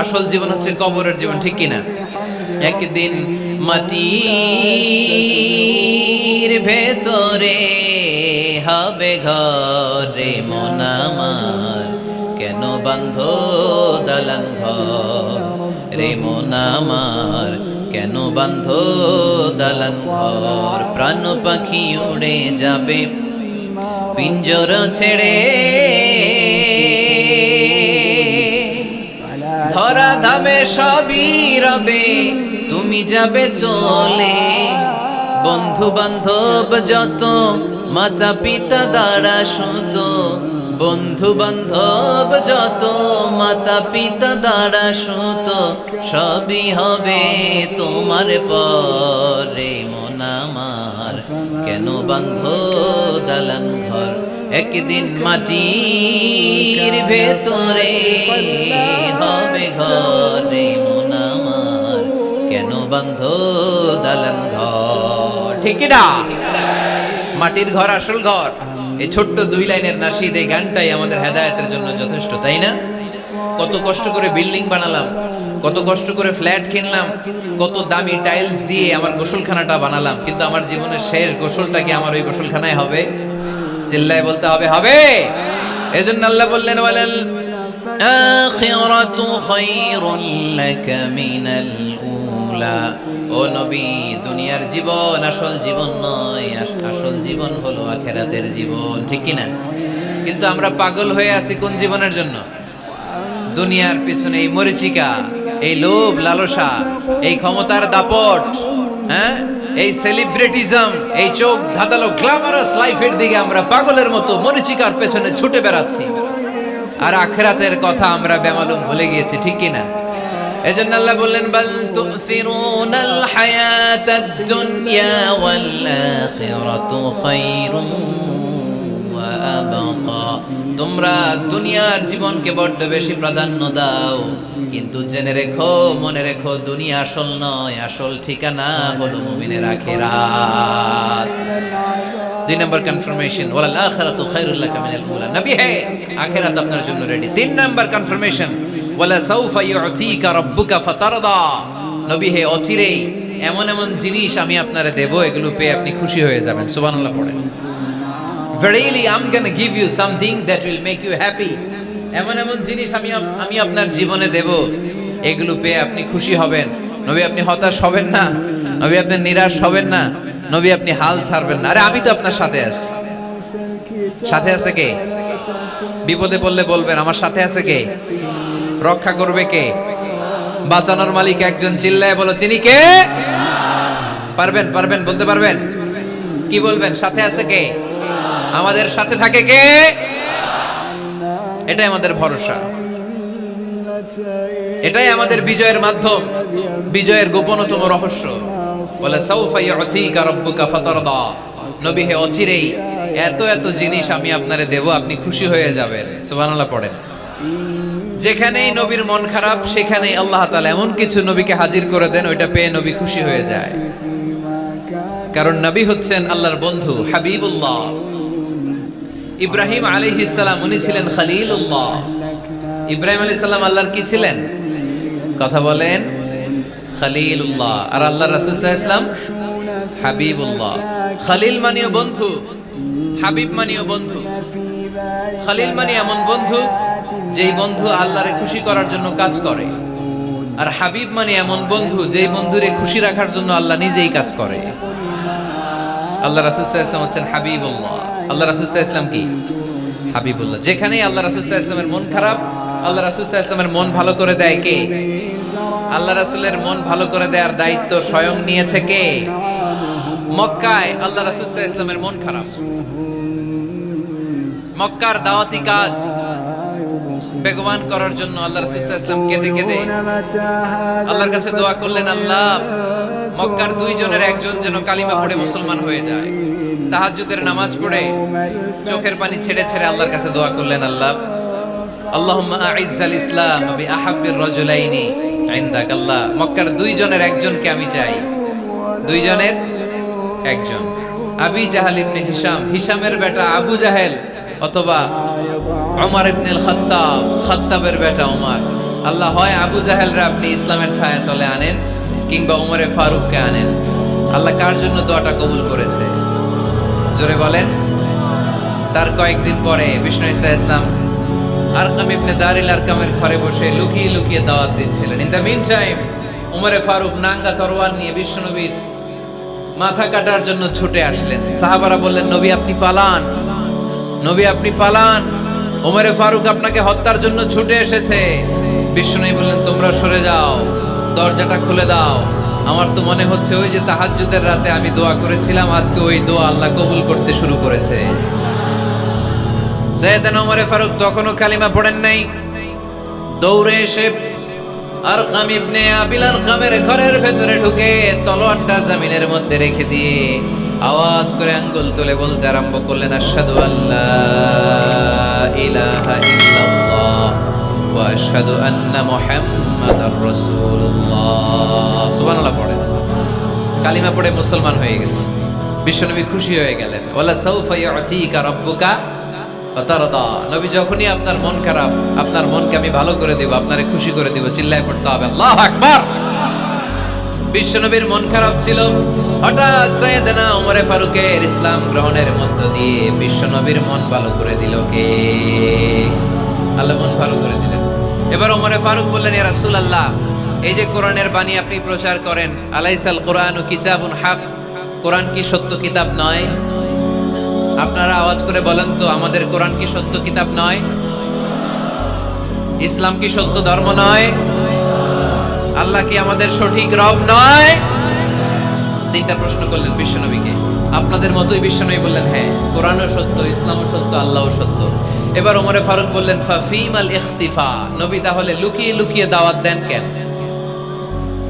আসল জীবন হচ্ছে কবরের জীবন, ঠিক কি না? একদিন মাটির ভেতরে হবে ঘর রে মন আমার, কেন বাঁধো দালান ঘর রে মন আমার, কেন বাঁধো দালান ঘর। প্রাণ পাখি উড়ে যাবে পিঞ্জর ছেড়ে, ধরা ধামে সবই রবে তুমি যাবে চলে। বন্ধু বান্ধব যত মাতা পিতা দ্বারা সুত, বন্ধু বান্ধব যত মাতা পিতা দ্বারা সুত, সবই হবে তোমার পরে মন আমার, কেন বাঁধো দালান ঘর। একদিন মাটির ভেতরে হবে ঘরে মন আমার, কেন বাঁধো দালান ঘর। ঠিক না? মাটির ঘর আসল ঘর। এই ছোট্ট 2 লাইনের নাশিদ, এই গানটাই আমাদের হেদায়েতের জন্য যথেষ্ট, তাই না? কত কষ্ট করে বিল্ডিং বানালাম, কত কষ্ট করে ফ্ল্যাট কিনলাম, কত দামি টাইলস দিয়ে আমার গোসলখানাটা বানালাম, কিন্তু আমার জীবনের শেষ গোসলটা কি আমার ওই গোসলখানায় হবে? চিল্লায় বলতে হবে, হবে। এজন্য আল্লাহ বললেন, ওয়ালাল আখিরাতু খায়রুল লাকা মিনাল উলা। ও নবী, দুনিয়ার জীবন আসল জীবন নয়, আসল জীবন হলো আখিরাতের জীবন, ঠিক কি না? কিন্তু আমরা পাগল হয়ে আছি কোন জীবনের জন্য? দুনিয়ার পিছনে এই মরিচিকা, এই লোভ লালসা, এই ক্ষমতার দাপট, হ্যাঁ, এই সেলিব্রিটিজম, এই চোখ ধাঁধালো গ্ল্যামারাস লাইফের দিকে আমরা পাগলের মতো মরিচিকার পেছনে ছুটে বেড়াচ্ছি, আর আখিরাতের কথা আমরা বেমালুম ভুলে গিয়েছি, ঠিক কি না? এজন্য আল্লাহ বললেন, বাল তুসিরুনাল হায়াতাদ দুনিয়া ওয়াল আখিরাতু খায়রুম ওয়া আবকা। তোমরা দুনিয়ার জীবনকে বড্ড বেশি প্রাধান্য দাও, কিন্তু জেনে রেখো, মনে রেখো, দুনিয়া আসল নয়, আসল ঠিকানা হলো মুমিনের আখিরাত। 2 নম্বর কনফার্মেশন, ওয়াল আখিরাতু খায়রুল লাকা মিনাল উলা। নবী হে, আখিরাত আপনার জন্য রেডি। 3 নম্বর কনফার্মেশন, ওয়ালা সাউফা ইউতিকা রাব্বুকা ফাতারদা। নবী হে, অচিরেই এমন এমন জিনিস আমি আপনারে দেব, এগুলো পেয়ে আপনি খুশি হয়ে যাবেন। সুবহানাল্লাহ পড়েন। Verily I'm gonna give you something that will make you happy. এমন এমন জিনিস আমি আপনার জীবনে দেব, এগুলো পেয়ে আপনি খুশি হবেন। নবী, আপনি হতাশ হবেন না, নবী আপনি নিরাশ হবেন না, নবী আপনি হাল ছাড়বেন না। আরে আমি তো আপনার সাথে আছি। সাথে আছে কে? বিপদে পড়লে বলবেন আমার সাথে আছে কে? রক্ষা করবে কে? বাঁচানোর মালিক একজন। চিল্লায় বলো, তিনি কে? পারবেন, পারবেন, বলতে পারবেন? কি বলবেন? সাথে আছে কে? আমাদের সাথে থাকে কে? এটাই আমাদের ভরসা, এটাই আমাদের বিজয়ের মাধ্যম, বিজয়ের গোপনতম রহস্য। বলে সাউফা ইউতিকা রাব্বুকা ফাতারদা। নবী হে, অচিরেই এত এত জিনিস আমি আপনারে দেব, আপনি খুশি হয়ে যাবেন। সুবহানাল্লাহ পড়েন। যেখানেই নবীর মন খারাপ, সেখানেই আল্লাহ তাআলা এমন কিছু নবীকে হাজির করে দেন, ওইটা পেয়ে নবী খুশি হয়ে যায়। কারণ নবী হচ্ছেন আল্লাহর বন্ধু, হাবিবুল্লাহ। ইব্রাহিম আলাইহিস সালাম, উনি ছিলেন খলিলুল্লাহ। ইব্রাহিম আলাইহিস সালাম আল্লাহর কি ছিলেন? কথা বলেন, খলিলুল্লাহ। আর আল্লাহর রাসূল সাল্লাল্লাহু আলাইহি ওয়াসাল্লাম হাবিবুল্লাহ। খলিল মানেও বন্ধু, হাবিব মানেও বন্ধু। খলিল মানে এমন বন্ধু যেই বন্ধু আল্লাহরে খুশি করার জন্য কাজ করে, আর হাবিব মানে এমন বন্ধু যেই বন্ধুরে খুশি রাখার জন্য আল্লাহ নিজেই কাজ করে। আল্লাহ রাসূল সাল্লাল্লাহু আলাইহি ওয়াসাল্লাম হচ্ছেন হাবিবুল্লাহ। আল্লাহ রাসূল সাল্লাল্লাহু আলাইহি ওয়াসাল্লাম কি? হাবিবুল্লাহ। যেখানেই আল্লাহ রাসূল সাল্লাল্লাহু আলাইহি ওয়াসাল্লামের মন খারাপ, আল্লাহ রাসূল সাল্লাল্লাহু আলাইহি ওয়াসাল্লামের মন ভালো করে দেয় কে? আল্লাহ রাসূলের মন ভালো করে দেওয়ার দায়িত্ব স্বয়ং নিয়েছে কে? মক্কায় আল্লাহ রাসূল সাল্লাল্লাহু আলাইহি ওয়াসাল্লামের মন খারাপ। মক্কার দাওয়াতি কাজ বেগবান করার জন্য আল্লাহ রাসূল সাল্লাল্লাহু আলাইহি ওয়াসাল্লাম কেঁদে কেঁদে আল্লাহর কাছে দোয়া করলেন, আল্লাহ মক্কার দুইজনের একজন যেন কালিমা পড়ে মুসলমান হয়ে যায়। তাহাজ্জুদের নামাজ পড়ে চোখের পানি ছেড়ে ছেড়ে আল্লাহর কাছে দোয়া করলেন, আল্লাহ আল্লাহুম্মা আইজ্জাল ইসলাম বিআহাব্বির রাজুলাইনি ইনদাক। আল্লাহ মক্কার দুইজনের একজনকে আমি চাই, দুইজনের একজন, আবি জাহাল ইবনে হিশাম, হিশামের বেটা আবু জাহেল, অথবা ওমর ইবনে খাত্তাব, খাত্তাবের বেটা ওমর। আল্লাহ হয় আবু জাহেলরা আপনি ইসলামের ছায়া তলে আনেন, কিংবা ওমরে ফারুককে আনেন। আল্লাহ কার জন্য দোয়াটা কবুল করেছে জোরে বলেন। তার কয়েকদিন পরে বিষ্ণু ঈসা ইসলাম আরকাম ইবনে দারিল আরকামের ঘরে বসে লুকিয়ে লুকিয়ে দাওয়াত দিচ্ছিলেন। ইন দ্য মিন টাইম ওমরে ফারুক নাঙ্গা তরোয়ার নিয়ে বিশ্বনবীর মাথা কাটার জন্য ছুটে আসলেন। সাহাবারা বললেন, নবী আপনি পালান, নবী আপনি পালান, ওমরে ফারুক আপনাকে হত্যার জন্য ছুটে এসেছে। বিশ্বনবী বললেন, তোমরা সরে যাও, দরজাটা খুলে দাও। আমার তো মনে হচ্ছে ওই যে তাহাজ্জুদের রাতে আমি দোয়া করেছিলাম, আজকে ওই দোয়া আল্লাহ কবুল করতে শুরু করেছে। সাইয়েদনা ওমরে ফারুক তখনও কালিমা পড়েন নাই। দৌড়ে এসে আরকাম ইবনে আবিল আরকামের ঘরের ভেতরে ঢুকে তলোয়ারটা জমিনের মধ্যে রেখে দিয়ে আওয়াজ করে আঙ্গুল তুলে বলতে আরম্ভ করলেন, আশহাদু আল্লা ইলাহা ইল্লাল্লাহ ওয়া আশহাদু আন্না মুহাম্মাদার রাসূলুল্লাহ। সুবহানাল্লাহ পড়ে কালিমা পড়ে মুসলমান হয়ে গেছে। বিশ্বনবী খুশি হয়ে গেলেন। ওয়ালা সাউফা ইউতিকা রাব্বুকা ফাতারদা। নবী যখনই আপনার মন খারাপ, আপনার মনকে আমি ভালো করে দেব, আপনারে খুশি করে দেব, চিল্লায় পড়তে হবে আল্লাহু আকবার। বিশ্বনবীর মন খারাপ ছিল। হঠাৎ সাইয়েদনা ওমরে ফারুকের ইসলাম গ্রহণের মধ্য দিয়ে বিশ্বনবীর মন ভালো করে দিল কে? আল্লাহ মন ভালো করে দিলেন। এবার ওমরে ফারুক বললেন, ইয়া রাসূলুল্লাহ, এই যে কোরআনের বাণী আপনি প্রচার করেন, আলাইসাল কোরআনু কিতাবুন হক, কোরআন কি সত্য কিতাব নয়? আপনারা আওয়াজ করে বলেন তো, আমাদের কোরআন কি সত্য কিতাব নয়? ইসলাম কি সত্য ধর্ম নয়? আল্লাহ কি আমাদের সঠিক রব নয়? তিনটা প্রশ্ন করলেন বিশ্বনবীকে। আপনাদের মতোই বিশ্বনবী বললেন, হ্যাঁ কোরআনও সত্য, ইসলামও সত্য, আল্লাহও সত্য। এবার ওমরে ফারুক বললেন, ফাফিমাল ইখতিফা, নবী তাহলে লুকিয়ে লুকিয়ে দাওয়াত দেন কেন?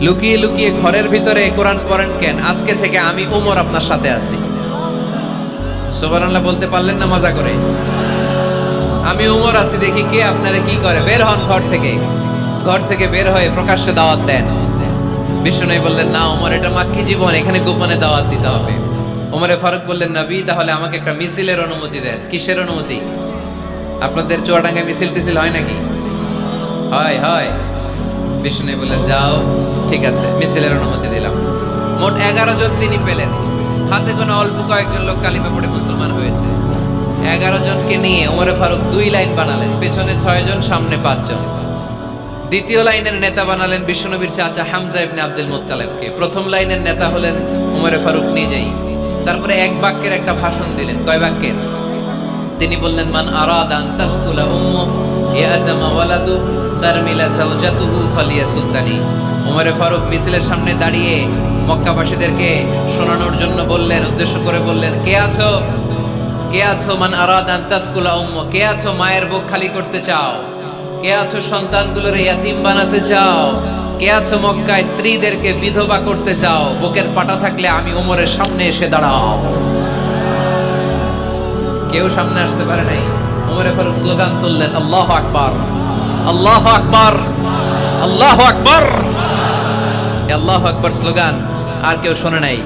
লুকিয়ে লুকিয়ে ঘরের ভিতরে কোরআন পড়েন কেন? আজকে থেকে আমি ওমর আপনার সাথে আছি। সুবহানাল্লাহ বলতে পারলেন না মজা করে? আমি ওমর আছি, দেখি কে আপনারে কি করে। বের হন ঘর থেকে। ঘর থেকে বের হয়ে প্রকাশ্যে দাওয়াত দেন। বিশ্বনবী বললেন, না ওমর, এটা মাক্কি জীবন, এখানে গোপনে দাওয়াত দিতে হবে। ওমরে ফারুক বললেন, নবী তাহলে আমাকে একটা মিছিলের অনুমতি দেন। কিসের অনুমতি? আপনাদের চুয়াডাঙ্গায় মিছিল টিছিল হয় নাকি? হয় হয়। বিশ্বনবী বললেন, যাও, ঠিক আছে, মিছিলের অনুমতি দিলাম। মোট 11 জন তিনি পেলেন। হাতে কোনো অল্প কয়েকজন লোক কালিমা পড়ে মুসলমান হয়েছে। 11 জনকে নিয়ে ওমরে ফারুক 2 লাইন বানালেন, পেছনে 6 জন, সামনে 5 জন। দ্বিতীয় লাইনের নেতা বানালেন বিশ্বনবীর চাচা হামজা ইবনে আব্দুল মুত্তালিবকে। প্রথম লাইনের নেতা হলেন ওমরে ফারুক নিজেই। তারপরে এক বাক্যের একটা ভাষণ দিলেন। কয় বাক্যের? তিনি বললেন, মান আরাদা আন তাসকুলা উম্মু ইয়াজামা ওয়ালাদু তারমিলা যাওজাতুহু ফালিয়াসুদ্দানি। ওমরে ফারুক মিছিলের সামনে দাঁড়িয়ে মক্কাবাসীদেরকে শোনানোর জন্য বললেন, উদ্দেশ্য করে বললেন, কে আছো, কে আছো? মান আরাদা আন তাসকুলা উম্মু, কে আছো মায়ের বুক খালি করতে চাও? কে আছো সন্তানগুলোর ইয়াতিম বানাতে চাও? কে আছো মক্কায় স্ত্রীদেরকে বিধবা করতে চাও? বুকের পাটা থাকলে আমি ওমরের সামনে এসে দাঁড়াও। কেউ সামনে আসতে পারে নাই। ওমরে ফারুক স্লোগান তুললেন, আল্লাহু আকবার, আল্লাহু আকবার, আল্লাহু আকবার। আল্লাহু আকবার স্লোগান আর কেউ শোনে নাই।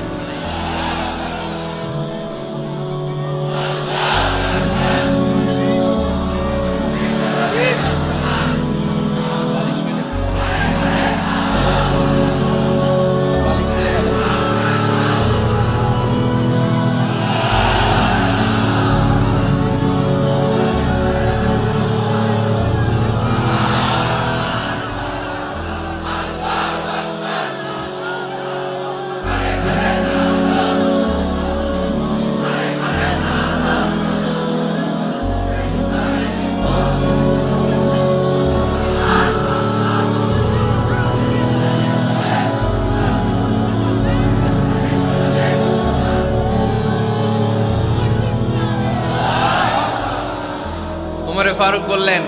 ওমরে ফারুক বললেন,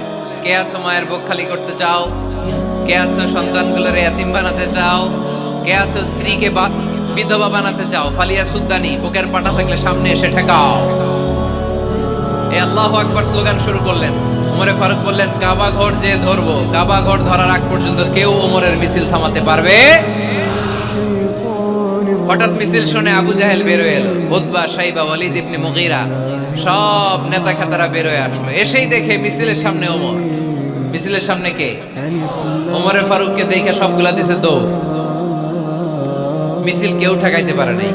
কে আছো মায়ের বুক খালি করতে চাও? কে আছো সন্তানগুলোর এতিম বানাতে চাও? কে আছো স্ত্রীকে বিধবা বানাতে চাও? ফালিয়া সুদ্দানি, বুকের পাটা থাকলে সামনে এসে ঠেকাও। এই আল্লাহু আকবার স্লোগান শুরু করলেন। ওমরে ফারুক বললেন, কাবা ঘর যে ধরবো, কাবা ঘর ধরার আগ পর্যন্ত কেউ ওমরের মিছিল থামাতে পারবে। হঠাৎ মিছিল শুনে আবু জাহেল বের হয়ে এলো, উতবা, শাইবা, ওয়ালিদ ইবনে মুগীরা, সব নেতা খেতারা বের হয়ে আসলো। এসেই দেখে মিছিলের সামনে ওমর। মিছিলের সামনে কে? ওমরে ফারুককে দেখে সবগুলা দিছে দৌড়। মিছিল কেউ ঠেকাইতে পারে নাই।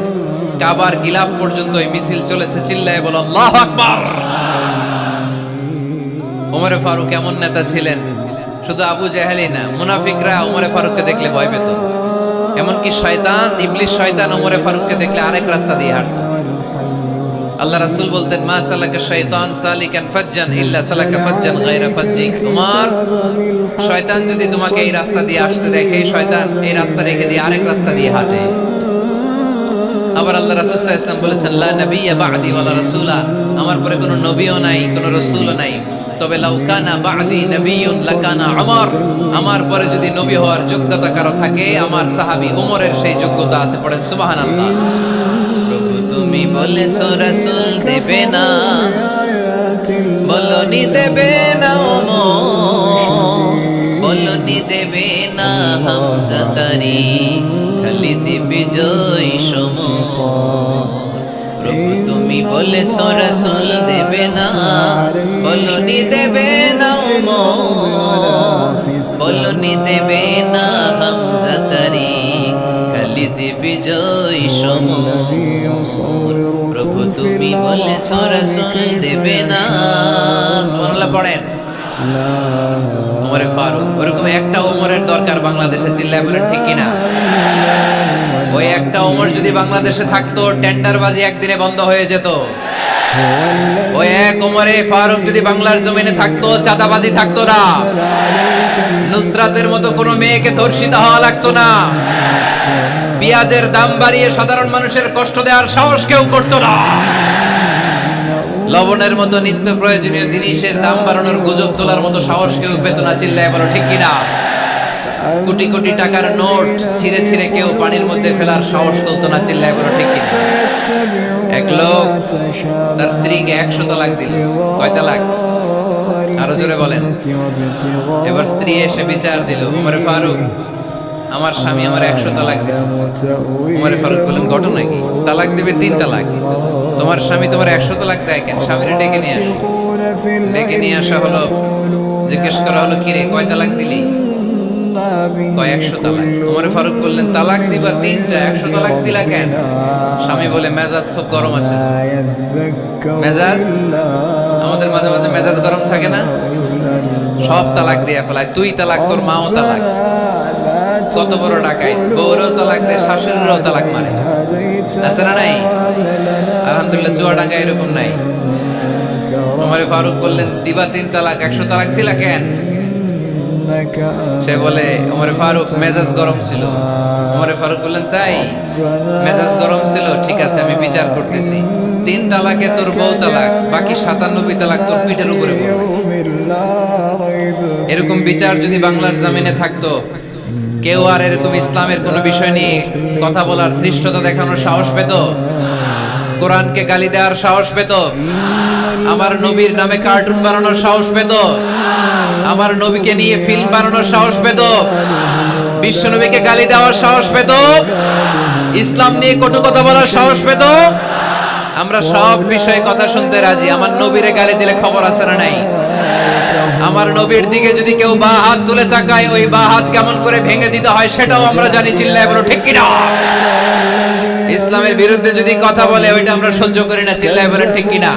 কাবার গিলাফ পর্যন্ত এই মিছিল চলেছে। চিল্লায় বলো আল্লাহু আকবার। ওমরে ফারুক এমন নেতা ছিলেন, শুধু আবু জাহেলই না, মুনাফিকরা ওমরে ফারুককে দেখলে ভয় পেত। এমনকি শয়তান, ইবলিস শয়তান ওমরে ফারুককে দেখলে আরেক রাস্তা দিয়ে হাঁটতো। আল্লাহ রাসূল বলতেন, মা সালাকা শাইতান সালিকান ফাজ্জান ইল্লা সালাকা ফাজ্জান গায়রা ফাজ্জিক। ওমর, শয়তান যদি তোমাকে এই রাস্তা দিয়ে আসতে দেখে, শয়তান এই রাস্তা রেখে দিয়ে আরেক রাস্তা দিয়ে হাঁটে। আবার আল্লাহ রাসূল সাল্লাল্লাহু আলাইহি ওয়াসাল্লাম বলেছেন, লা নাবিয়্যা বা'দি ওয়ালা রাসূলা, আমার পরে কোনো নবীও নাই, কোনো রাসূলও নাই, তবে লাউ কানা বা'দি নাবিয়্যুন লাকানা উমর, আমার পরে যদি নবী হওয়ার যোগ্যতা কারো থাকে, আমার সাহাবী ওমরের সেই যোগ্যতা আছে। পড়েন সুবহানাল্লাহ। প্রভু তুমি বলেছো রাসূল দেবে না, বলনি দেবে না ওমর, বলনি দেবে না হামজা তারি, খালিদ বিজয় সমর। প্রভু তুমি বলেছো রাসূল দেবে না, বলনি দেবে না ওমর, বলনি দেবে না হামজা তারি, খালিদ বিজয় সমর। প্রভু তুমি বলেছো রাসূল দেবে না। সুবহানাল্লাহ পড়েন। ওমরে ফারুক, ওরকম একটা ওমরের দরকার বাংলাদেশে। চিল্লায় বলেন ঠিক কিনা? ওই একটা ওমর যদি বাংলাদেশে থাকতো, টেন্ডারবাজি একদিনে বন্ধ হয়ে যেত। ওই এক ওমরে ফারুক যদি বাংলার জমিনে থাকতো, চাঁদাবাজি থাকতো না, নুসরাতের মতো কোনো মেয়েকে ধর্ষিত হওয়া লাগতো না, পেঁয়াজের দাম বাড়িয়ে সাধারণ মানুষের কষ্ট দেওয়ার সাহস কেউ করতো না, লবণের মতো নিত্য প্রয়োজনীয় জিনিসের দাম বাড়ানোর গুজব তোলার মতো সাহস কেউ পেত না। চিল্লায় বলো ঠিক কিনা? কোটি কোটি টাকার নোট ছিঁড়ে ছিঁড়ে কেউ পানির মধ্যে ফেলার সাহস তুলতো না। চিল্লায় বলো ঠিক কিনা? এক লোক তার স্ত্রীকে 100 তালাক দিল। কয় তালাক? আরো জোরে বলেন। এবার স্ত্রী এসে বিচার দিল, ওমরে ফারুক, আমার স্বামী আমার 100 তালাক দিছে। ওমরে ফারুক বললেন, ঘটনা কি? তালাক দিবে 3 তালাক। তোমার স্বামী তোমার 100 তালাক দেয় কেন? স্বামীরে ডেকে নিয়ে আসো। ডেকে নিয়ে আসা হলো, জিজ্ঞেস করা হলো, কিরে কয় তালাক দিলি? কয় 100 তালাক। ওমরে ফারুক বললেন, তালাক দিবা 3টা, 100 তালাক দিলা কেন? স্বামী বলে, মেজাজ খুব গরম আছে। মেজাজ, আমাদের মাঝে মাঝে মেজাজ গরম থাকে না? সব তালাক দিয়ে ফেলায়। তুই তালাক, তোর মাও তালাক। কত বড় ডাকাই, বউরও তালাক দেয়, শাশুড়িরও তালাক মারে। আছে না নাই? আলহামদুলিল্লাহ চুয়াডাঙ্গা এরকম নাই। ওমরে ফারুক বললেন, দিবা 3 তালাক, 100 তালাক দিলা কেন? সে বলে, ওমরে ফারুক মেজাজ গরম ছিল। ওমরে ফারুক বললেন, তাই? মেজাজ গরম ছিল, ঠিক আছে আমি বিচার করতেছি। 3 তালাকে তোর বউ তালাক, বাকি 97 তালাক তোর পিঠের উপরে পড়বে। এরকম বিচার যদি বাংলার জমিনে থাকতো, কেউ আর এরকম ইসলামের কোন বিষয় নিয়ে কথা বলার, ধৃষ্টতা দেখানোর সাহস পেত? কোরআনকে গালি দেওয়ার সাহস পেত? আমার নবীর নামে কার্টুন বানানোর সাহস পেত? আমার নবীকে নিয়ে ফিল্ম বানানোর সাহস পেত? বিশ্ব নবীকে গালি দেওয়ার সাহস পেত? ইসলাম নিয়ে কটু কথা বলার সাহস পেত? আমরা সব বিষয়ে কথা শুনতে রাজি। আমার নবীরে গালি দিলে খবর আছে না নাই? আমার নবীর দিকে যদি কেউ বা হাত তুলে তাকায়, ওই বা হাত কেমন করে ভেঙে দিতে হয় সেটাও আমরা জানি। চিল্লায় বলো ঠিক কিনা? ইসলামের বিরুদ্ধে যদি কথা বলে, ওইটা আমরা সহ্য করি না। চিল্লায় বলো ঠিক কিনা?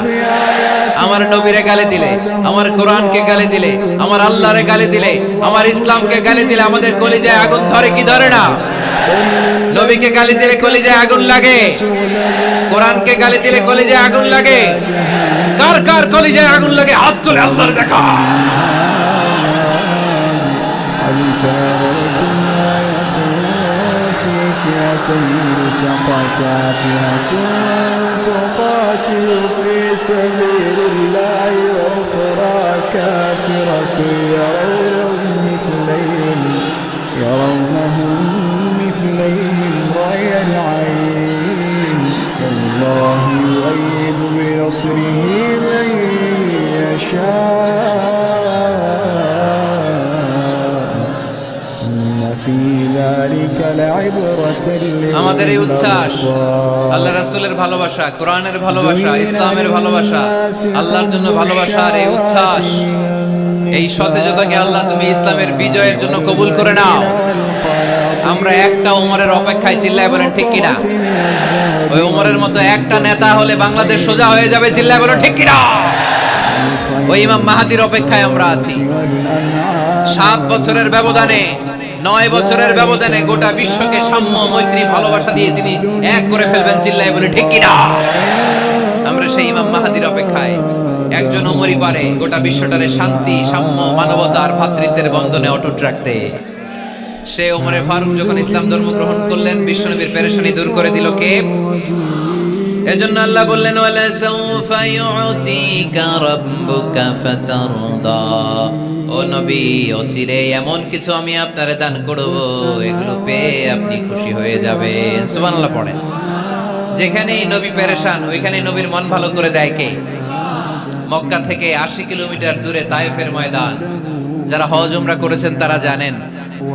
আমার নবীরে গালি দিলে, আমার কোরআনকে গালি দিলে, আমার আল্লাহরে গালি দিলে, আমার ইসলামকে গালি দিলে আমাদের কলিজায় আগুন ধরে কি ধরে না? নবীকে গালি দিলে কলিজায় আগুন লাগে, কোরআনকে গালি দিলে কলিজায় আগুন লাগে। কার কার কলিজায় আগুন লাগে হাত তুলে আল্লাহর দেখা। التقتا فئة تقاتل في سبيل الله وأخرى كافرة يرونهم مثليهم رأي العين والله يؤيد بنصره من يشاء في ذلك لعبرة আমাদের এই উচ্ছ্বাস আল্লাহ রাসূলের ভালোবাসা, কোরআনের ভালোবাসা, ইসলামের ভালোবাসা, আল্লাহর জন্য ভালোবাসার এই উচ্ছ্বাস, এই সতেজতাকে আল্লাহ তুমি ইসলামের বিজয়ের জন্য কবুল করে নাও। আমরা একটা ওমরের অপেক্ষায়, চিল্লায় বলেন ঠিক কিনা? ওই ওমরের মতো একটা নেতা হলে বাংলাদেশ সোজা হয়ে যাবে, চিল্লায় বলেন ঠিক কিনা? ওই ইমাম মাহাদির অপেক্ষায় আমরা আছি। 7 বছরের ব্যবধানে, 9 বছরের ব্যবধানে গোটা বিশ্বকে সাম্য, মৈত্রী, ভালোবাসা দিয়ে তিনি এক করে ফেলবেন, চিল্লায় বলে ঠিক কিনা? আমরা সেই ইমাম মাহাদির অপেক্ষায়। একজন ওমরই পারে গোটা বিশ্বটারে শান্তি, সাম্য, মানবতার, ভ্রাতৃত্বের বন্ধনে অটুট রাখতে। সে ওমরে ফারুক যখন ইসলাম ধর্ম গ্রহণ করলেন, বিশ্বনবীর পেরেশানি দূর করে দিল কে? এজন্য আল্লাহ বললেন, ওয়ালা সাউফা ইউতিকা রাব্বুকা ফাতারদা। ও নবী, অচিরে এমন কিছু আমি আপনারে দান করব, এগুলো পেয়ে আপনি খুশি হয়ে যাবেন। সুবহানাল্লাহ পড়েন। যেখানেই নবী পেরেশান, ওইখানেই নবীর মন ভালো করে দেয় কে? মক্কা থেকে 80 কিলোমিটার দূরে তায়েফের ময়দান। যারা হজ উমরা করেছেন তারা জানেন,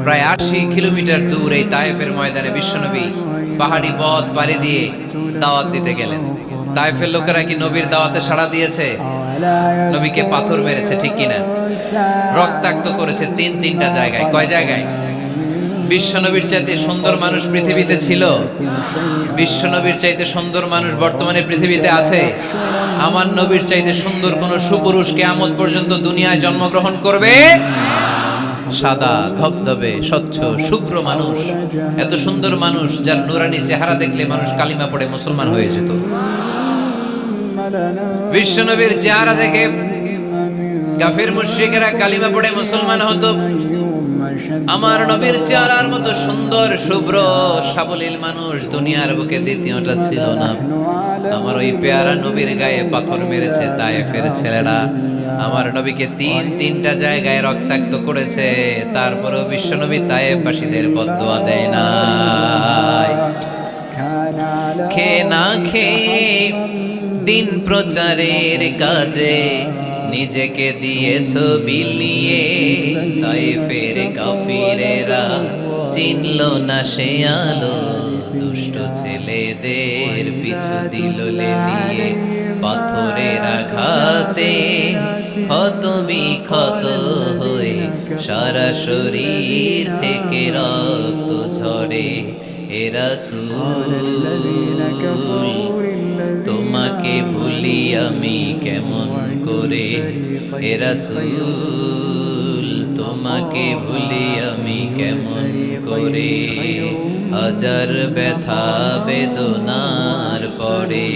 প্রায় 80 কিলোমিটার দূর এই তায়েফের ময়দানে বিশ্বনবী পাহাড়ি পথ পাড়ি দিয়ে দাওয়াত দিতে গেলেন। তায়েফের লোকেরা কি নবীর দাওয়াতে সাড়া দিয়েছে? নবীকে পাথর মেরেছে, ঠিক কিনা? রক্তাক্ত করেছে 3টা জায়গায়। কয় জায়গায়? বিশ্বনবীর চাইতে সুন্দর মানুষ পৃথিবীতে ছিল? বিশ্বনবীর চাইতে সুন্দর মানুষ বর্তমানে পৃথিবীতে আছে? আমার নবীর চাইতে সুন্দর কোন সুপুরুষ কিয়ামত পর্যন্ত দুনিয়ায় জন্মগ্রহণ করবে? সাদা ধবধবে স্বচ্ছ শুভ্র মানুষ, এত সুন্দর মানুষ যার নুরানি চেহারা দেখলে মানুষ কালিমা পড়ে মুসলমান হয়ে যেত। বিশ্বনবীর চেহারা দেখে কাফির মুশরিকেরা কালিমা পড়ে মুসলমান হতো। আমার নবীর চেহারার মতো সুন্দর শুভ্র সাবলীল মানুষ দুনিয়ার বুকে দ্বিতীয়টা ছিল না। আমার ওই পেয়ারা নবীর গায়ে পাথর মেরেছে তায়েফের ছেলেরা। আমার নবীকে 3টা জায়গায় রক্তাক্ত করেছে, তারপরেও বিশ্বনবী তায়েফবাসীদের বদদুয়া দেয় নাই। খেয়ে না খেয়ে দিন প্রচারের কাজে নিজেকে দিয়েছ বিলিয়ে, তায়েফের কাফিরেরা চিনল না সে আলো। দুষ্ট ছেলেদের পিছু দিল লেলিয়ে, পাথরের আঘাতে ক্ষত বিক্ষত হয়ে সারা শরীর থেকে রক্ত ঝরে। হে রাসূল, তোমাকে ভুলি আমি কেমন করে? হে রাসূল, তোমাকে ভুলি আমি কেমন করে? হাজার ব্যথা বেদনার পরে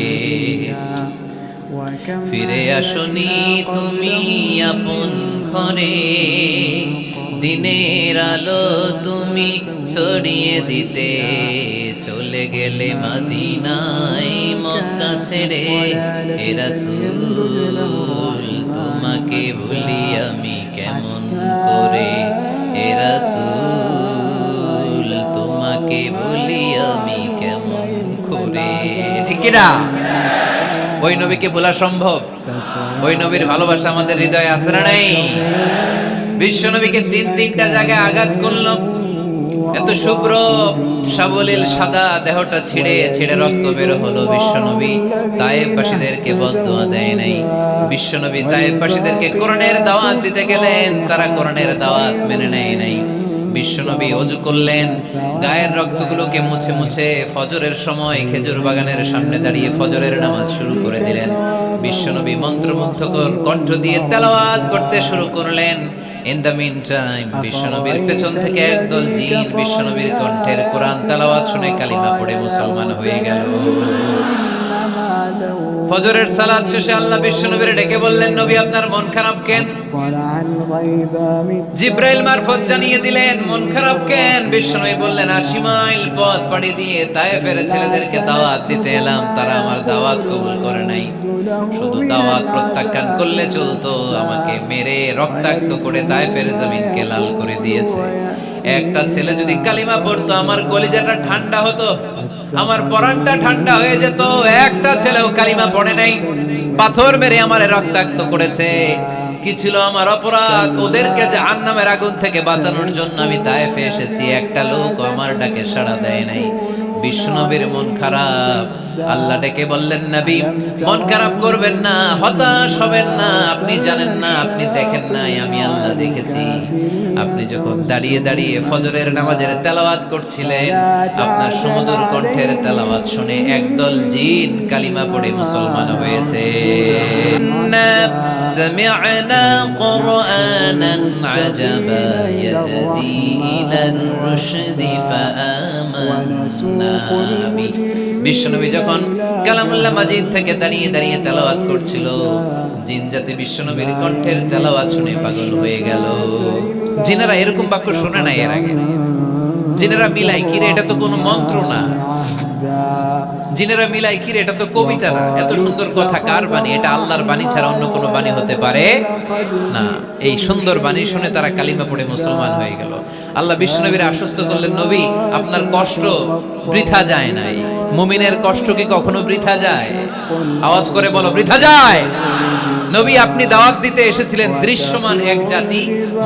ফিরে আসনি তুমি আপন ঘরে। দিনের আলো তুমি ছড়িয়ে দিতে চলে গেলে মদিনায় মক্কা ছেড়ে। হে রাসূল, তোমাকে ভুলি আমি কেমন করে? হে রাসূল, তোমাকে ভুলি আমি কেমন করে? ঠিক কি না? ওই নবীকে ভোলা সম্ভব? ওই নবীর ভালোবাসা আমাদের হৃদয়ে আছে না নাই? বিশ্ব নবীকে 3টা জায়গায় আঘাত করলো। এত শুভ্র সাবলীল সাদা দেহটা ছিঁড়ে ছিঁড়ে রক্ত বের হলো। বিশ্বনবী তায়েফবাসীদেরকে বদদুয়া দেয় নাই। বিশ্বনবী তায়েফবাসীদেরকে কোরআনের দাওয়াত দিতে গেলেন, তারা কোরআনের দাওয়াত মেনে নেয় নাই। বিশ্বনবী ওযু করলেন, গায়ের রক্তগুলোকে মুছে মুছে ফজরের সময় খেজুর বাগানের সামনে দাঁড়িয়ে ফজরের নামাজ শুরু করে দিলেন। বিশ্বনবী মন্ত্রমুগ্ধকর কণ্ঠ দিয়ে তেলাওয়াত করতে শুরু করলেন। ইন দ্য মিন টাইম বিশ্বনবীর পেছন থেকে একদল জিন বিশ্বনবীর কণ্ঠের কোরআন তেলাওয়াত শুনে কালিমা পড়ে মুসলমান হয়ে গেল। ফজরের সালাত শেষে আল্লাহ বিশ্বনবীর ডেকে বললেন, নবী আপনার মন খারাপ কেন? জিব্রাইল মারফত জানিয়ে দিলেন মন খারাপ কেন। বিশ্বনবী বললেন, 80 মাইল পথ পাড়ি দিয়ে তায়েফের ছেলেদেরকে দাওয়াত দিতে এলাম, তারা আমার দাওয়াত কবুল করে নাই। শুধু দাওয়াত প্রত্যাখ্যান করলে চলতো, আমাকে মেরে রক্তাক্ত করে তায়েফের জমিনকে লাল করে দিয়েছে। একটা ছেলে যদি কালিমা পড়তো আমার কলিজাটা ঠান্ডা হতো, আমার পরানটা ঠান্ডা হয়ে যেত। একটা ছেলেও কালিমা পড়ে নাই, পাথর মেরে আমারে রক্তাক্ত করেছে। কি ছিল আমার অপরাধ? ওদেরকে জাহান্নামের আগুন থেকে বাঁচানোর জন্য আমি তায়েফে এসেছি, একটা লোক আমার ডাকে সাড়া দেয় নাই। বিশ্বনবীর মন খারাপ। আল্লাহ ডেকে বললেন, নবী মন খারাপ করবেন না, হতাশ হবেন না। আপনি জানেন না, আপনি দেখেন নাই, আমি আল্লাহ দেখেছি। আপনি যখন দাঁড়িয়ে দাঁড়িয়ে ফজরের নামাজের তেলাওয়াত করছিলেন, আপনার সুমধুর কণ্ঠের তেলাওয়াত শুনে একদল জিন কালিমা পড়ে মুসলমান হয়েছে। সামি'না কুরআনান আজাবা ইয়াহদি ইলার রুশদি ফাআমান্না বি। বিশ্বনবী যখন কালামুল্লাহ মাজিদ থেকে দাঁড়িয়ে দাঁড়িয়ে তেলাওয়াত করছিল, জিন জাতি বিশ্বনবীর কণ্ঠের তেলাওয়াত শুনে পাগল হয়ে গেল। জিনেরা এরকম বাক্য শুনে নাই এর আগে। জিনেরা মিলাই কিরে, এটা তো কোনো মন্ত্র না। জিনেরা মিলাই কিরে, এটা তো কবিতা না। এত সুন্দর কথা কার বাণী? এটা আল্লাহর বাণী ছাড়া অন্য কোনো বাণী হতে পারে না। এই সুন্দর বাণী শুনে তারা কালিমা পড়ে মুসলমান হয়ে গেল। আল্লাহ বিশ্বনবীর আশ্বস্ত করলেন, নবী আপনার কষ্ট বৃথা যায় নাই। মুমিনের কষ্ট কি কখনো বৃথা যায়? আওয়াজ করে বলো, বৃথা যায়। নবী আপনি দাওয়াত দিতে এসেছিলেন দৃশ্যমান এক জাতি,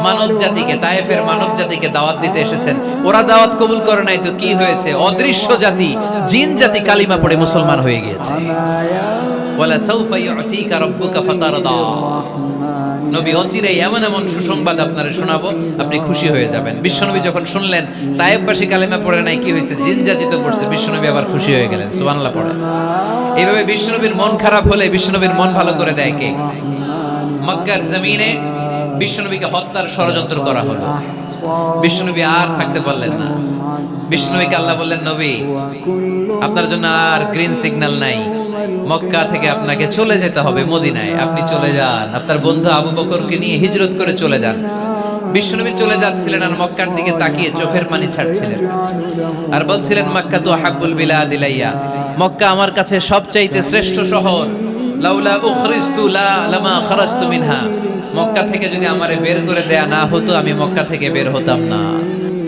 মানব জাতিকে, তায়েফের মানব জাতিকে দাওয়াত দিতে এসেছেন। ওরা দাওয়াত কবুল করে নাই তো কি হয়েছে? অদৃশ্য জাতি, জিন জাতি কালিমা পড়ে মুসলমান হয়ে গিয়েছে। ওয়ালা সাউফা ইউতিকা রাব্বুকা ফাতারদা। নবী অচিরেই এমন এমন সুসংবাদ আপনারে শোনাবো, আপনি খুশি হয়ে যাবেন। বিশ্বনবী যখন শুনলেন তায়েফবাসী কালিমা পড়ে নাই, কি হয়েছে? জিন জাতি তো পড়ছে। বিশ্বনবী আবার খুশি হয়ে গেলেন। সুবহানাল্লাহ পড়ে। এইভাবে বিশ্বনবীর মন খারাপ হলে বিশ্বনবীর মন ভালো করে দেয় কে? মক্কার জমিনে বিশ্বনবীকে হত্যার ষড়যন্ত্র করা হলো। বিশ্বনবী আর থাকতে পারলেন না। বিশ্বনবীকে আল্লাহ বললেন, নবী আপনার জন্য আর গ্রিন সিগন্যাল নাই, মক্কা থেকে আপনাকে চলে যেতে হবে মদিনায়। আপনি চলে যান, আপনার বন্ধু আবু বকরকে নিয়ে হিজরত করে চলে যান। বিশ্বনবী চলে যাচ্ছিলেন আর মক্কার দিকে তাকিয়ে চোখের পানি ছাড়ছিলেন আর বলছিলেন, মক্কা তো হাব্বুল বিলাদ ইলাইয়া, মক্কা আমার কাছে সবচাইতে শ্রেষ্ঠ শহর। লাউলা উখরিজতু লামা খারাজতু মিনহা। মক্কা থেকে যদি আমারে বের করে দেয়া না হতো, আমি মক্কা থেকে বের হতাম না।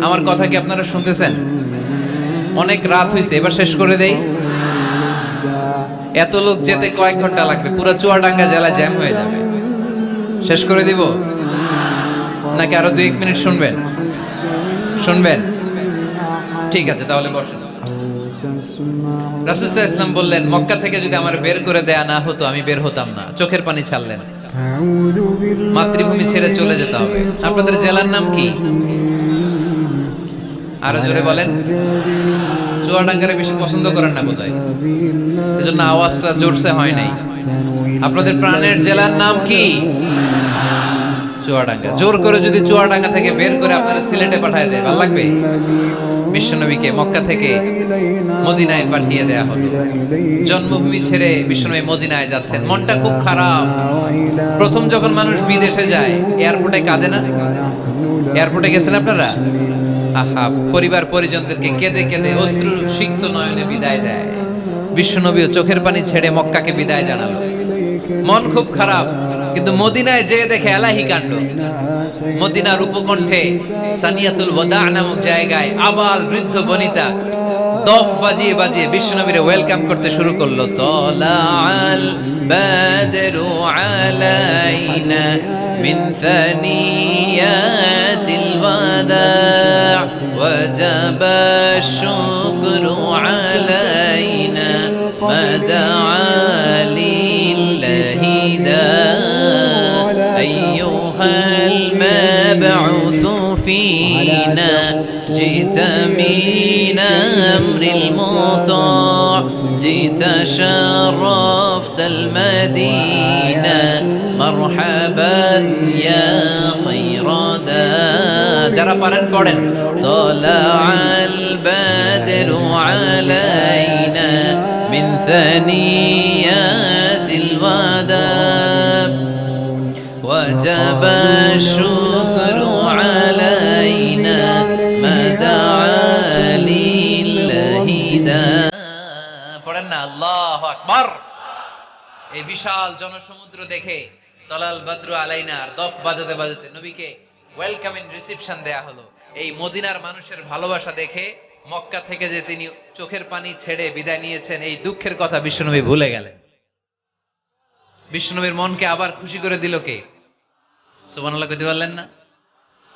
আমার কথা কি আপনারা শুনতেছেন? অনেক রাত হয়েছে, এবার শেষ করে দেই। এত লোক যেতে কয়েক ঘন্টা লাগবে, পুরো চুয়াডাঙ্গা জেলা জ্যাম হয়ে যাবে। শেষ করে দিব নাকি আরো 2-1 মিনিট শুনবেন? শুনবেন? ঠিক আছে, তাহলে বসেন। রাসূল সাল্লাল্লাহু আলাইহি ওয়াসাল্লাম বললেন, মক্কা থেকে যদি আমার বের করে দেয়া না হতো, আমি বের হতাম না। চোখের পানি ছাড়লেন। মাতৃভূমি ছেড়ে চলে যেতে হবে। আপনাদের জেলার নাম কি? আরো জোরে বলেন। চুয়াডাঙ্গারে বেশি পছন্দ করেন না বোধহয়, এজন্য আওয়াজটা জোরসে হয় নাই। আপনাদের প্রাণের জেলার নাম কি? চুয়াডাঙ্গা। জোর করে যদি চুয়াডাঙ্গা থেকে বের করে আপনারা সিলেটে পাঠিয়ে দেয়, ভালো লাগবে? বিশ্বনবীকে মক্কা থেকে মদিনায় পাঠিয়ে দেয়া হলো। জন্মভূমি ছেড়ে বিশ্বনবী মদিনায় যাচ্ছেন, মনটা খুব খারাপ। প্রথম যখন মানুষ বিদেশে যায়, এয়ারপোর্টে কাঁদে না? এয়ারপোর্টে গেছেন আপনারা? আহা, পরিবার পরিজনদেরকে কেঁদে কেঁদে অশ্রু সিক্ত নয়নে বিদায় দেয়। বিশ্বনবীও চোখের পানি ছেড়ে মক্কাকে বিদায় জানালো। মন খুব খারাপ, কিন্তু মদিনায় যেয়ে দেখে এলাহি কাণ্ড। মদিনার উপকণ্ঠে সানিয়াতুল ওয়াদা নামক জায়গায় আবাল বৃদ্ধ বনিতা দফ বাজিয়ে বাজিয়ে বিশ্বনবীরে ওয়েলকাম করতে শুরু করলো। তলাআল বাদরু আলাইনা মিন সানিয়াতিল ওয়াদা ওয়াজাবা শুকরু আলাইনা মাদআ লিল্লাহি দা আইয়ুহাল মাবউসু ফিনা جئت من أمر المطاع جئت شرفت المدينة مرحبا يا خير ذا جرى পারেন পড়েন طلع البدر علينا من ثنيات الوداع وجب الشكر علينا ما دعا لله دا পড়েন না আল্লাহু আকবার। এই বিশাল জনসমুদ্র দেখে তলাল বদরু আলাইনা আর দফ বাজাতে বাজাতে নবীকে ওয়েলকাম ইন রিসিপশন দেয়া হলো। এই মদিনার মানুষের ভালোবাসা দেখে মক্কা থেকে যে তিনি চোখের পানি ছেড়ে বিদায় নিয়েছেন, এই দুঃখের কথা বিশ্বনবী ভুলে গেলেন। বিশ্বনবীর মনকে আবার খুশি করে দিল কে? সুবহানাল্লাহ কইতে পারলেন না?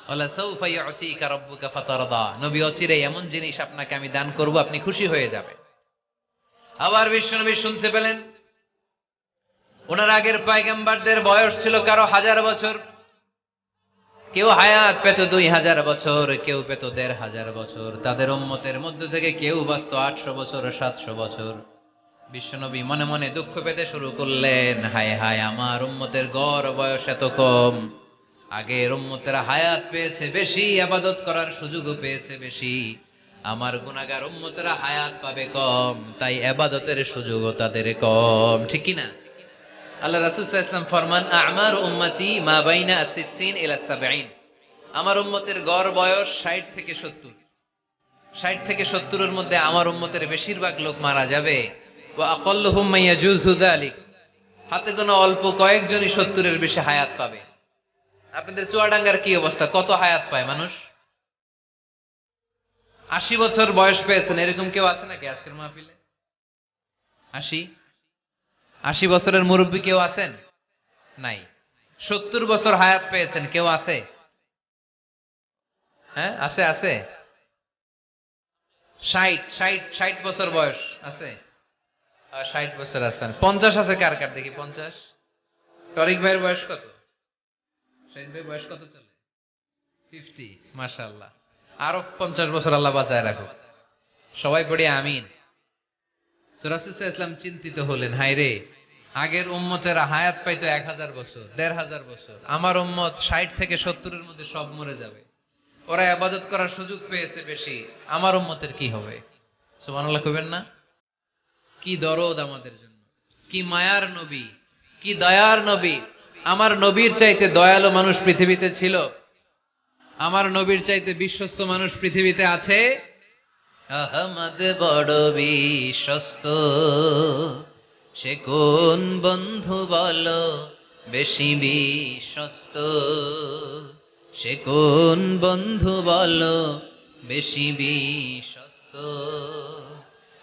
ওয়ালা সাউফা ইউতিকা রাব্বুকা ফাতারদা। নবী অচিরেই এমন জিনিস আপনাকে আমি দান করব, আপনি খুশি হয়ে যাবেন। আবার বিশ্বনবী শুনতে পেলেন ওনার আগের পয়গম্বরদের বয়স ছিল কারো 1000 বছর, কেউ হায়াত পেত 2000 বছর, কেউ পেত 1500 বছর। তাদের উম্মতের মধ্য থেকে কেউ বাঁচত 800 বছর, 700 বছর। বিশ্বনবী মনে মনে দুঃখ পেতে শুরু করলেন, হায় হায়, আমার উম্মতের গড় বয়স এত কম। আগের উম্মতেরা হায়াত পেয়েছে বেশি, ইবাদত করার সুযোগও পেয়েছে বেশি। আমার গুনাহগার উম্মতেরা হায়াত পাবে কম, তাই ইবাদতের সুযোগও তাদের কম। ঠিক কি না? আল্লাহ রাসূল সাল্লাল্লাহু আলাইহি ওয়াসাল্লাম ফরমান, আ'মার উম্মতি মা বাইনা 60 ইলা 70। আমার উম্মতের গড় বয়স 60 থেকে 70। 60 থেকে 70 এর মধ্যে আমার উম্মতের বেশিরভাগ লোক মারা যাবে। ওয়া আকাল্লুহুম মা ইয়াজুযু যালিক। হাতে গোনা অল্প কয়েকজনই 70 এর বেশি হায়াত পাবে। আপনাদের চুয়াডাঙ্গার কি অবস্থা? কত হায়াত পায় মানুষ? 80 বছর বয়স পেয়েছেন এরকম কেউ আছে নাকি আজকের মাহফিলে? 80 বছরের মুরব্বী কেউ আছেন? নাই। 70 বছর হায়াত পেয়েছেন কেউ আছে? হ্যাঁ, আছে আছে। 60 বছর বয়স আছে? 60 বছর আছেন। 50 আছে কার কার দেখি? 50। তরিক ভাইয়ের বয়স কত? শাহিদ ভাই বয়স কত চলে? 50। মাশাআল্লাহ। আরো 50 বছর আল্লাহ বাঁচায় রাখুক। সবাই পড়ি আমিন। তো রাসূল সাল্লাল্লাহু আলাইহি ওয়াসাল্লাম চিন্তিত হলেন, হায় রে, আগের উম্মতেরা হায়াত পাইতো 1000 বছর, 1500 বছর। আমার উম্মত 60 থেকে 70 এর মধ্যে সব মরে যাবে। ওরা ইবাদত করার সুযোগ পেয়েছে বেশি, আমার উম্মতের কি হবে? সুবহানাল্লাহ কইবেন না? কি দরদ আমাদের জন্য, কি মায়ার নবী, কি দয়ার নবী। আমার নবীর চাইতে দয়ালু মানুষ পৃথিবীতে ছিল? আমার নবীর চাইতে বিশ্বস্ত মানুষ পৃথিবীতে আছে? আহমদ বড় বিশ্বস্ত, সে কোন বন্ধু বলো বেশি বিশ্বস্ত? সে কোন বন্ধু বলো বেশি বিশ্বস্ত?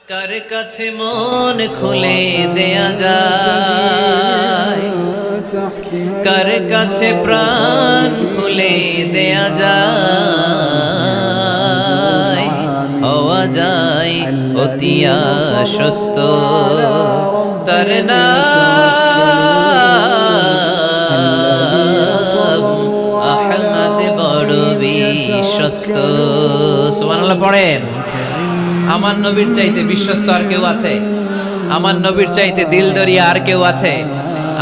কার কাছে মন খুলে দেয়া যায়, কার কাছে প্রাণ খুলে দেয়া যায়, হওয়া যায় অতি আশ্বস্ত। তার নাম আহমদ বড় বিশ্বস্ত। সুবহানাল্লাহ পড়েন। আমার নবীর চাইতে বিশ্বস্ত আর কেউ আছে? আমার নবীর চাইতে দিলদরিয়া আর কেউ আছে?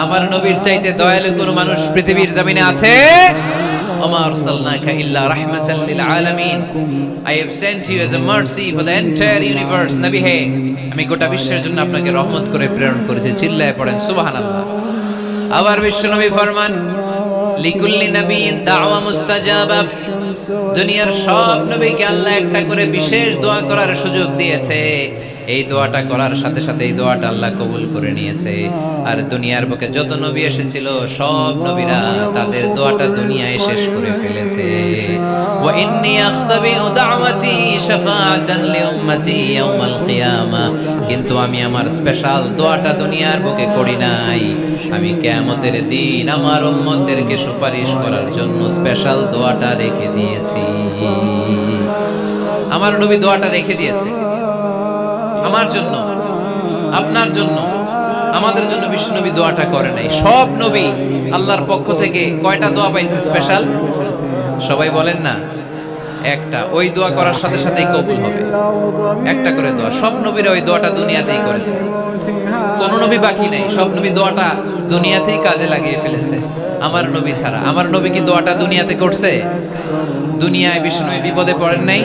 আমার নবীর চাইতে দয়ালু কোন মানুষ পৃথিবীর জমিনে আছে? ওমা আরসালনাকা ইল্লা রাহমাতাল লিল আলামিন। I have sent you as a mercy for the entire universe. নবী হে, আমি গোটা বিশ্বের জন্য আপনাকে রহমত করে প্রেরণ করেছি। চিল্লায়ে পড়েন সুবহানাল্লাহ। আবার বিশ্বনবী ফরমান, লিকুল্লি নাবিয়্যিন দাওয়া মুস্তাজাবা। দুনিয়ার সব নবীকে আল্লাহ একটা করে বিশেষ দোয়া করার সুযোগ দিয়েছে। এই দোয়াটা করার সাথে সাথে এই দোয়াটা আল্লাহ কবুল করে নিয়েছে। আর দুনিয়ার বুকে যত নবী এসেছিল সব নবীরা তাদের দোয়াটা দুনিয়ায় শেষ করে ফেলেছে। ওয়া ইন্নী আখতাবিউ দাওয়াতি শাফাআতান লিউম্মতি ইয়াউমাল কিয়ামা। কিন্তু আমি আমার স্পেশাল দোয়াটা দুনিয়ার বুকে করি নাই, আমি কিয়ামতের দিন আমার উম্মতদেরকে সুপারিশ করার জন্য স্পেশাল দোয়াটা রেখে দিয়েছি। আমার নবী দোয়াটা রেখে দিয়েছে আমার জন্য, আপনার জন্য, আমাদের জন্য। বিশ্বনবী দোয়াটা করে নাই। সব নবী আল্লাহর পক্ষ থেকে কয়টা দোয়া পাইছে স্পেশাল? সবাই বলেন না? একটা। ওই দোয়া করার সাথে সাথেই কবুল হবে। একটা করে দোয়া। সব নবীরা ওই দোয়াটা দুনিয়াতেই করেছে, কোন নবী বাকি নাই। সব নবী দোয়াটা দুনিয়াতেই কাজে লাগিয়ে ফেলেছে, আমার নবী ছাড়া। আমার নবী কি দোয়াটা দুনিয়াতে করছে? দুনিয়ায় বিশ্বনবী বিপদে পড়েন নাই?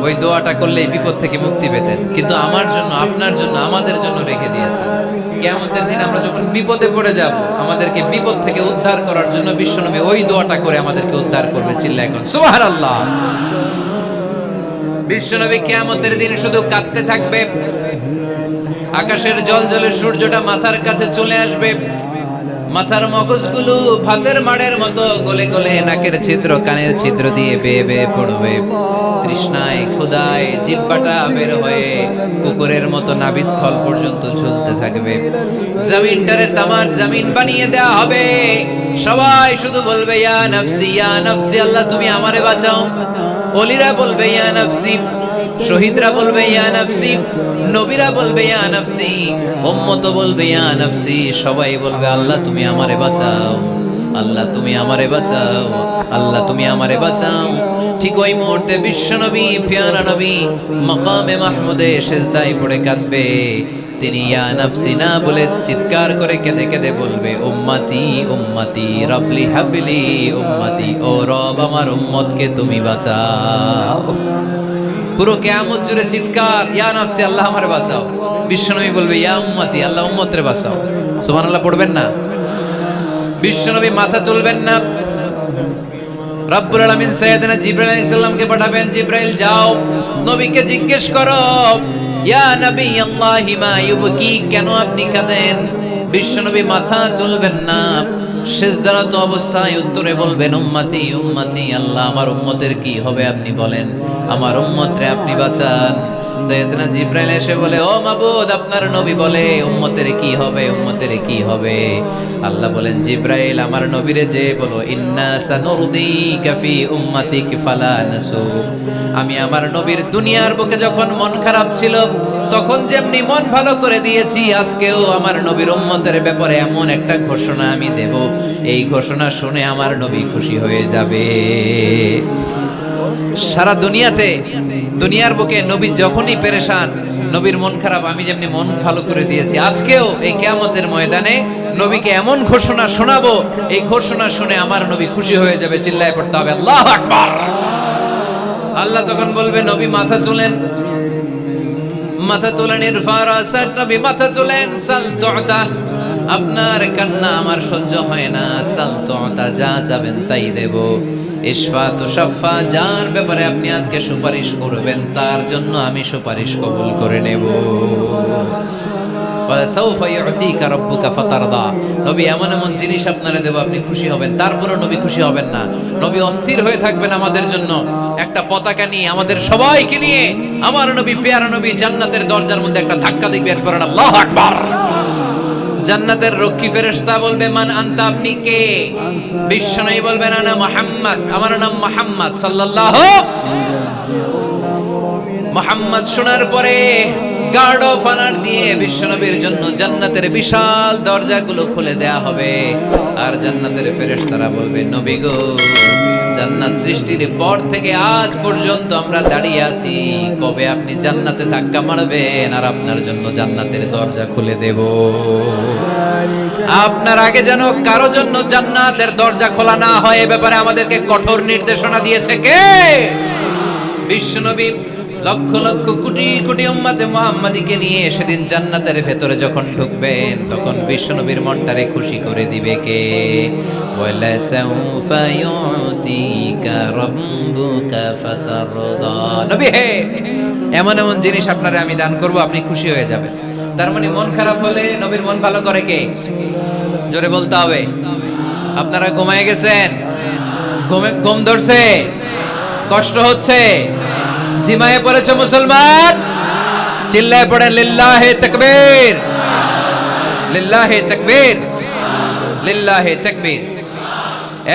ওই দোয়াটা করলে এই বিপদ থেকে মুক্তি পেতেন, কিন্তু আমার জন্য, আপনার জন্য, আমাদের জন্য রেখে দিয়েছেন। কিয়ামতের দিন আমরা যখন বিপদে পড়ে যাব, আমাদেরকে বিপদ থেকে উদ্ধার করার জন্য বিশ্বনবী ওই দোয়াটা করে আমাদেরকে উদ্ধার করবে। চিল্লায় এখন সুবহানাল্লাহ। বিশ্বনবী কিয়ামতের দিন শুধু কাঁদতে থাকবে, আকাশের জলজলে সূর্যটা মাথার কাছে চলে আসবে, মাথার মগজগুলো ভাতের মাড়ের মতো গলে গলে নাকের ছিদ্র কানের ছিদ্র দিয়ে বেয়ে বেয়ে পড়বে। তৃষ্ণায় ক্ষুধায় জিহ্বাটা বের হয়ে কুকুরের মতো নাভিস্থল পর্যন্ত ঝুলতে থাকবে। জমিনটারে তামার জমিন বানিয়ে দেয়া হবে। সবাই শুধু বলবে ইয়া নাফসি ইয়া নাফসি, আল্লাহ তুমি আমারে বাঁচাও। ওলিরা বলবে ইয়া নাফসি, শহীদরা বলবে ইয়া নাফসি, নবীরা বলবে ইয়া নাফসি, উম্মত বলবে ইয়া নাফসি। সবাই বলবে আল্লাহ তুমি আমারে বাঁচাও, আল্লাহ তুমি আমারে বাঁচাও, আল্লাহ তুমি আমারে বাঁচাও। ঠিক ওই মুহূর্তে বিশ্বনবী প্যারা নবী মাকামে মাহমুদে সিজদায় পড়ে কাঁদবে। তিনি ইয়া নাফসি না বলে চিৎকার করে কেঁদে কেঁদে বলবে উম্মতি উম্মতি রবলি হাবলি উম্মতি, ও রব আমার উম্মতকে তুমি বাঁচাও। পুরো কিয়ামত জুড়ে চিৎকার ইয়া নাফসি, আল্লাহ আমারে বাঁচাও। বিশ্বনবী বলবে ইয়া উম্মতি, আল্লাহ উম্মতরে বাঁচাও। সুবহানাল্লাহ পড়বেন না? বিশ্বনবী মাথা তুলবেন না। রব্বুল আলামিন সাইয়েদনা জিবরাইল আলাইহিস সালামকে পাঠাবেন, জিবরাইল যাও নবীকে জিজ্ঞেস করো ইয়া নবী আল্লাহি মা ইউবকি, কেন আপনি কাঁদেন? বিশ্বনবী মাথা তুলবেন না, সিজদারত অবস্থায় উত্তরে বলবেন উম্মতি উম্মতি, আল্লাহ আমার উম্মতের কি হবে আপনি বলেন, আমার উম্মতরে আপনি বাঁচান। সাইয়েদনা জিবরাইল এসে বলে ও মাবুদ, আপনার নবী বলে উম্মতের কি হবে, উম্মতের কি হবে? আল্লাহ বলেন জিবরাইল আমার নবীরে যে বলো ইন্না সানুরদিকা ফি উম্মাতিক ফালা নাসু। আমি আমার নবীর দুনিয়ার বুকে যখন মন খারাপ ছিল তখন যেমনি মন ভালো করে দিয়েছি, আজকেও আমার নবীর উম্মতের ব্যাপারে এমন একটা ঘোষণা আমি দেব, এই ঘোষণা শুনে আমার নবী খুশি হয়ে যাবে। সারা দুনিয়াতে, দুনিয়ার বুকে নবী যখনই পেরেশান, নবীর মন খারাপ, আমি যেমনি মন ভালো করে দিয়েছি, আজকেও এই কিয়ামতের ময়দানে নবীকে এমন ঘোষণা শোনাবো, এই ঘোষণা শুনে আমার নবী খুশি হয়ে যাবে। চিল্লায় পড়তে হবে আল্লাহু আকবার। আল্লাহ তখন বলবে নবী মাথা তুলেন, মাথা তোলেন, ইরফা রাসাক, নবী মাথা তোলেন, সাল তুতা, আপনার কান্না আমার সহ্য হয় না, সাল তুতা, যা চাবেন তাই দেব। ইশফা তুশাফা, যার ব্যাপারে আপনি আজকে সুপারিশ করবেন তার জন্য আমি সুপারিশ কবুল করে নেব। সাউফা ইউতিকা রাব্বুকা ফাতারদা, নবী এমন এমন জিনিস আপনারে দেব আপনি খুশি হবেন। তারপরও নবী খুশি হবেন না, নবী অস্থির হয়ে থাকবেন আমাদের জন্য একটা পতাকা নিয়ে, আমাদের সবাইকে নিয়ে আমার নবী প্যারা নবী জান্নাতের দরজার মধ্যে একটা ধাক্কা দিবেন, পড়েন আল্লাহু আকবার। জান্নাতের রক্ষী ফেরেশতা বলবে মান আনতা, আপনি কে? বিশ্বনবী বলবেন আনা মুহাম্মদ, আমার নাম মুহাম্মদ সাল্লাল্লাহু। মুহাম্মদ শোনার পরে গার্ড অফ অনার দিয়ে বিশ্বনবীর জন্য জান্নাতের বিশাল দরজাগুলো খুলে দেয়া হবে। আর জান্নাতের ফেরেশতারা বলবে নবী গো, জান্নাত সৃষ্টির পর থেকে আজ পর্যন্ত আমরা দাঁড়িয়ে আছি, কবে আপনি জান্নাতে ধাক্কা মারবেন আর আপনার জন্য জান্নাতের দরজা খুলে দেব। আপনার আগে যেন কারো জন্য জান্নাতের দরজা খোলা না হয়, এ ব্যাপারে আমাদেরকে কঠোর নির্দেশনা দিয়েছে কে? বিশ্বনবী লক্ষ লক্ষ কোটি কোটি উম্মতে মুহাম্মাদীকে নিয়ে সেদিন জান্নাতের ভেতরে যখন ঢুকবেন তখন বিশ্বনবীর মনটারে খুশি করে দিবে কে? ওয়ালা সাউফা ইউতিকা রাব্বুকা ফাতারদা, নবী হে এমন এমন জিনিস আপনারে আমি দান করব, আপনি খুশি হয়ে যাবেন। তার মানে মন খারাপ হলে নবীর মন ভালো করে কে? জোরে বলতে হবে। আপনারা ঘুমায় গেছেন, ঘুম ধরছে, কষ্ট হচ্ছে, জিমায়ে পড়েছে মুসলমান, চিল্লায় পড়েন লিল্লাহে তাকবীর, লিল্লাহে তাকবীর, লিল্লাহে তাকবীর।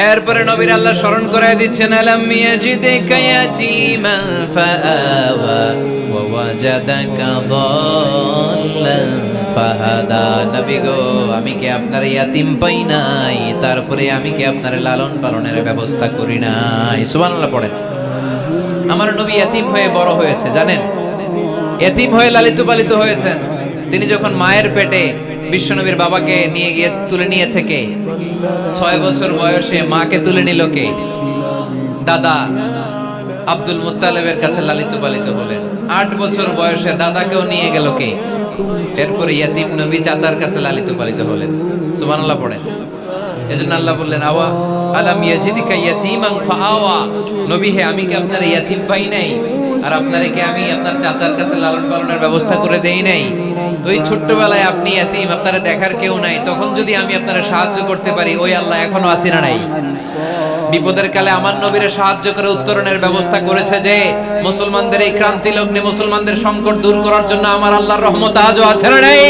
এরপরে নবীর আল্লাহ স্মরণ করায় দিচ্ছেন আলাম ইয়াজিদিকা ইয়াতীমান ফাআওয়া ওয়া ওয়াজাদাকা দাল্লান ফাহাদা। নবী গো, আমি কি আপনার ইয়াতিম পাই নাই, তারপরে আমি কি আপনার লালন পালনের ব্যবস্থা করি নাই? সুবহানাল্লাহ পড়েন। আমার নবী ইয়াতিম হয়ে বড় হয়েছে, জানেন, ইয়াতিম হয়ে লালিত পালিত হয়েছেন। তিনি যখন মায়ের পেটে বিশ্বনবীর বাবাকে নিয়ে গিয়ে তুলে নিয়েছে কে? 6 বছর বয়সে মাকে তুলে নিল কে? দাদা আব্দুল মুত্তালিবের কাছে লালিত পালিত হলেন। 8 বছর বয়সে দাদাকেও নিয়ে গেল কে? এরপরে ইয়াতিম নবী চাচার কাছে লালিত পালিত হলেন। সুবহানাল্লাহ পড়েন। এজন্য আল্লাহ বললেন, আওয়া আলাম ইয়াজিদিকা ইয়াতীমান ফাআওয়া, নবী হে আমি কি আপনার ইয়াতিম পাই নাই? আর আপনারে কি আমি আপনার চাচার কাছে লালন পালনের ব্যবস্থা করে দেই নাই? তো এই ছোট্টবেলায় আপনি ইয়াতিম, আপনারে দেখার কেউ নাই, তখন যদি আমি আপনারে সাহায্য করতে পারি, ওই আল্লাহ এখনো আসিনা নাই? বিপদের কালে আমার নবীরে সাহায্য করে উত্তরণের ব্যবস্থা করেছে যে মুসলমানদের এই ক্রান্তি লগ্নে মুসলমানদের সংকট দূর করার জন্য আমার আল্লাহর রহমত আজও আছে না নাই?